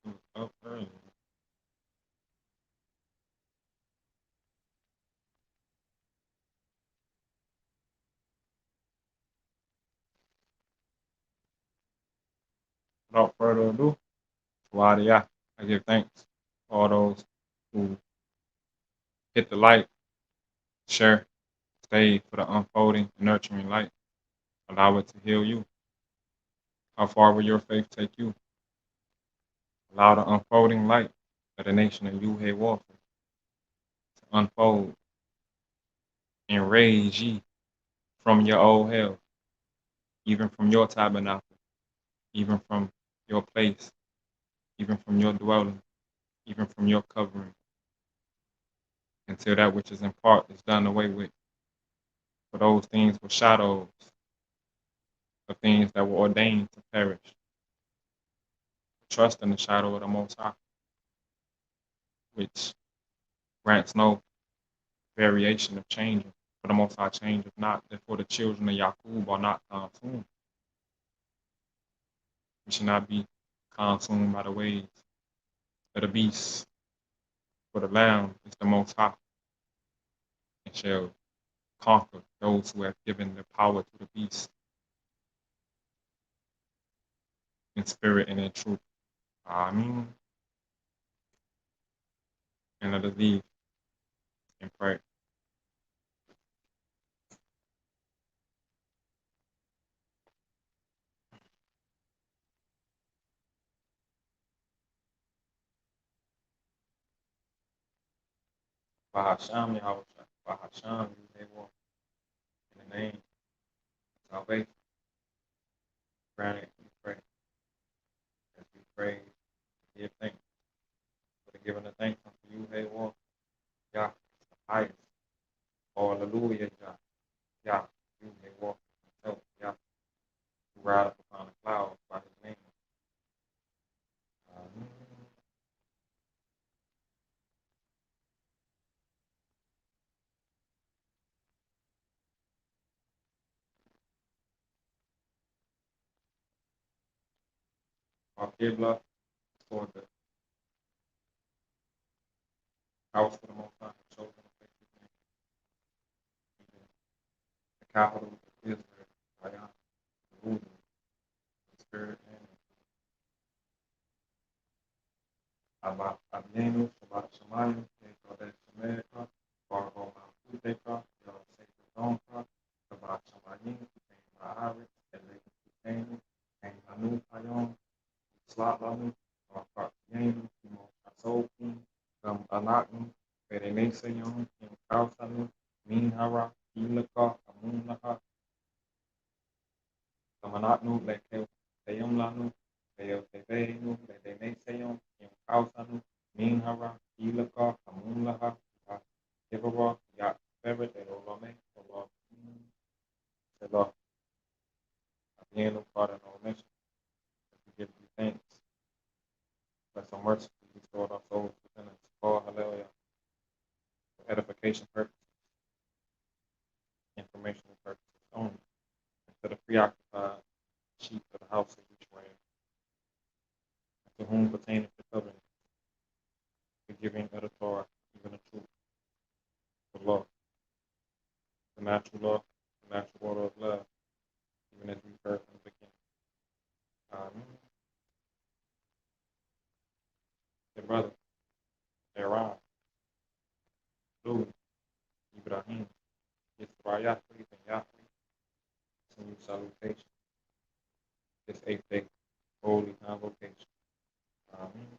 It was up early. Without further ado, YAH'WH. I give thanks to all those who hit the like, share, stay for the unfolding and nurturing light. Allow it to heal you. How far will your faith take you? Allow the unfolding light of the nation of YAH'WH to unfold and raise ye from your old hell, even from your tabernacle, even from your place, even from your dwelling, even from your covering, until that which is in part is done away with. For those things were shadows of things that were ordained to perish. Trust in the shadow of the Most High, which grants no variation of changing. For the Most High changeth not. Therefore the children of Yaqub are not consumed. We should not be consumed by the ways of the beast. For the Lamb is the Most High, and shall conquer those who have given their power to the beast in spirit and in truth. Amen. And let us leave in prayer. Bahasham Yahweh, Bahasham YAH'WH, in the name of salvation. Grant it, we pray, as we pray, give thanks for the giving of thanks unto you, YAH'WH, Yah, the highest. Hallelujah, Yah, Yah, you YAH'WH himself, Yah, who ride upon the clouds by his name. Our Qibla toward the house of the Most High, the chosen of faithful men, the capital of Israel, Zion, Jerusalem, the spirit and Abba-Abiyenu, Shabbat Shemayim, Kodesh Shemecha, Bargo Malkutecha, Yod Sefer Donka, Shabbat Shemayim, Kutein Ba'aretz, Eleki Kuteinu, Ein Lanu Hayom, Slat Lanu, Raphayahwehabrahamshah, Kimo Chasokim, Gam Anaknu, Perene Seyon, Kim Kausanu, Min Hara, Ilaka, Amunaha, Kamanatnu, Leke Teyom Lanu, Teo Teveinu, Ledene Seyon, Kim Kausanu, Min Hara, Ilaka, Amunaha, Yah'WH, Yah-Febet, Elolame, Allah, Selah, Abiyenu, Father, and all nations, we give you thanks. Let some mercy be restored our souls within us. Call hallelujah for edification purposes, informational purposes only, instead of preoccupied sheep of the house of Israel, to whom pertaineth the covenant, the giving of the Torah, even the truth, the law, the natural law, the natural order of love, even as we heard from the beginning. Amen. Your brother, Aaron, Louis, Ibrahim, Yisra'el, send you salutation. This 8th day holy convocation. Amen.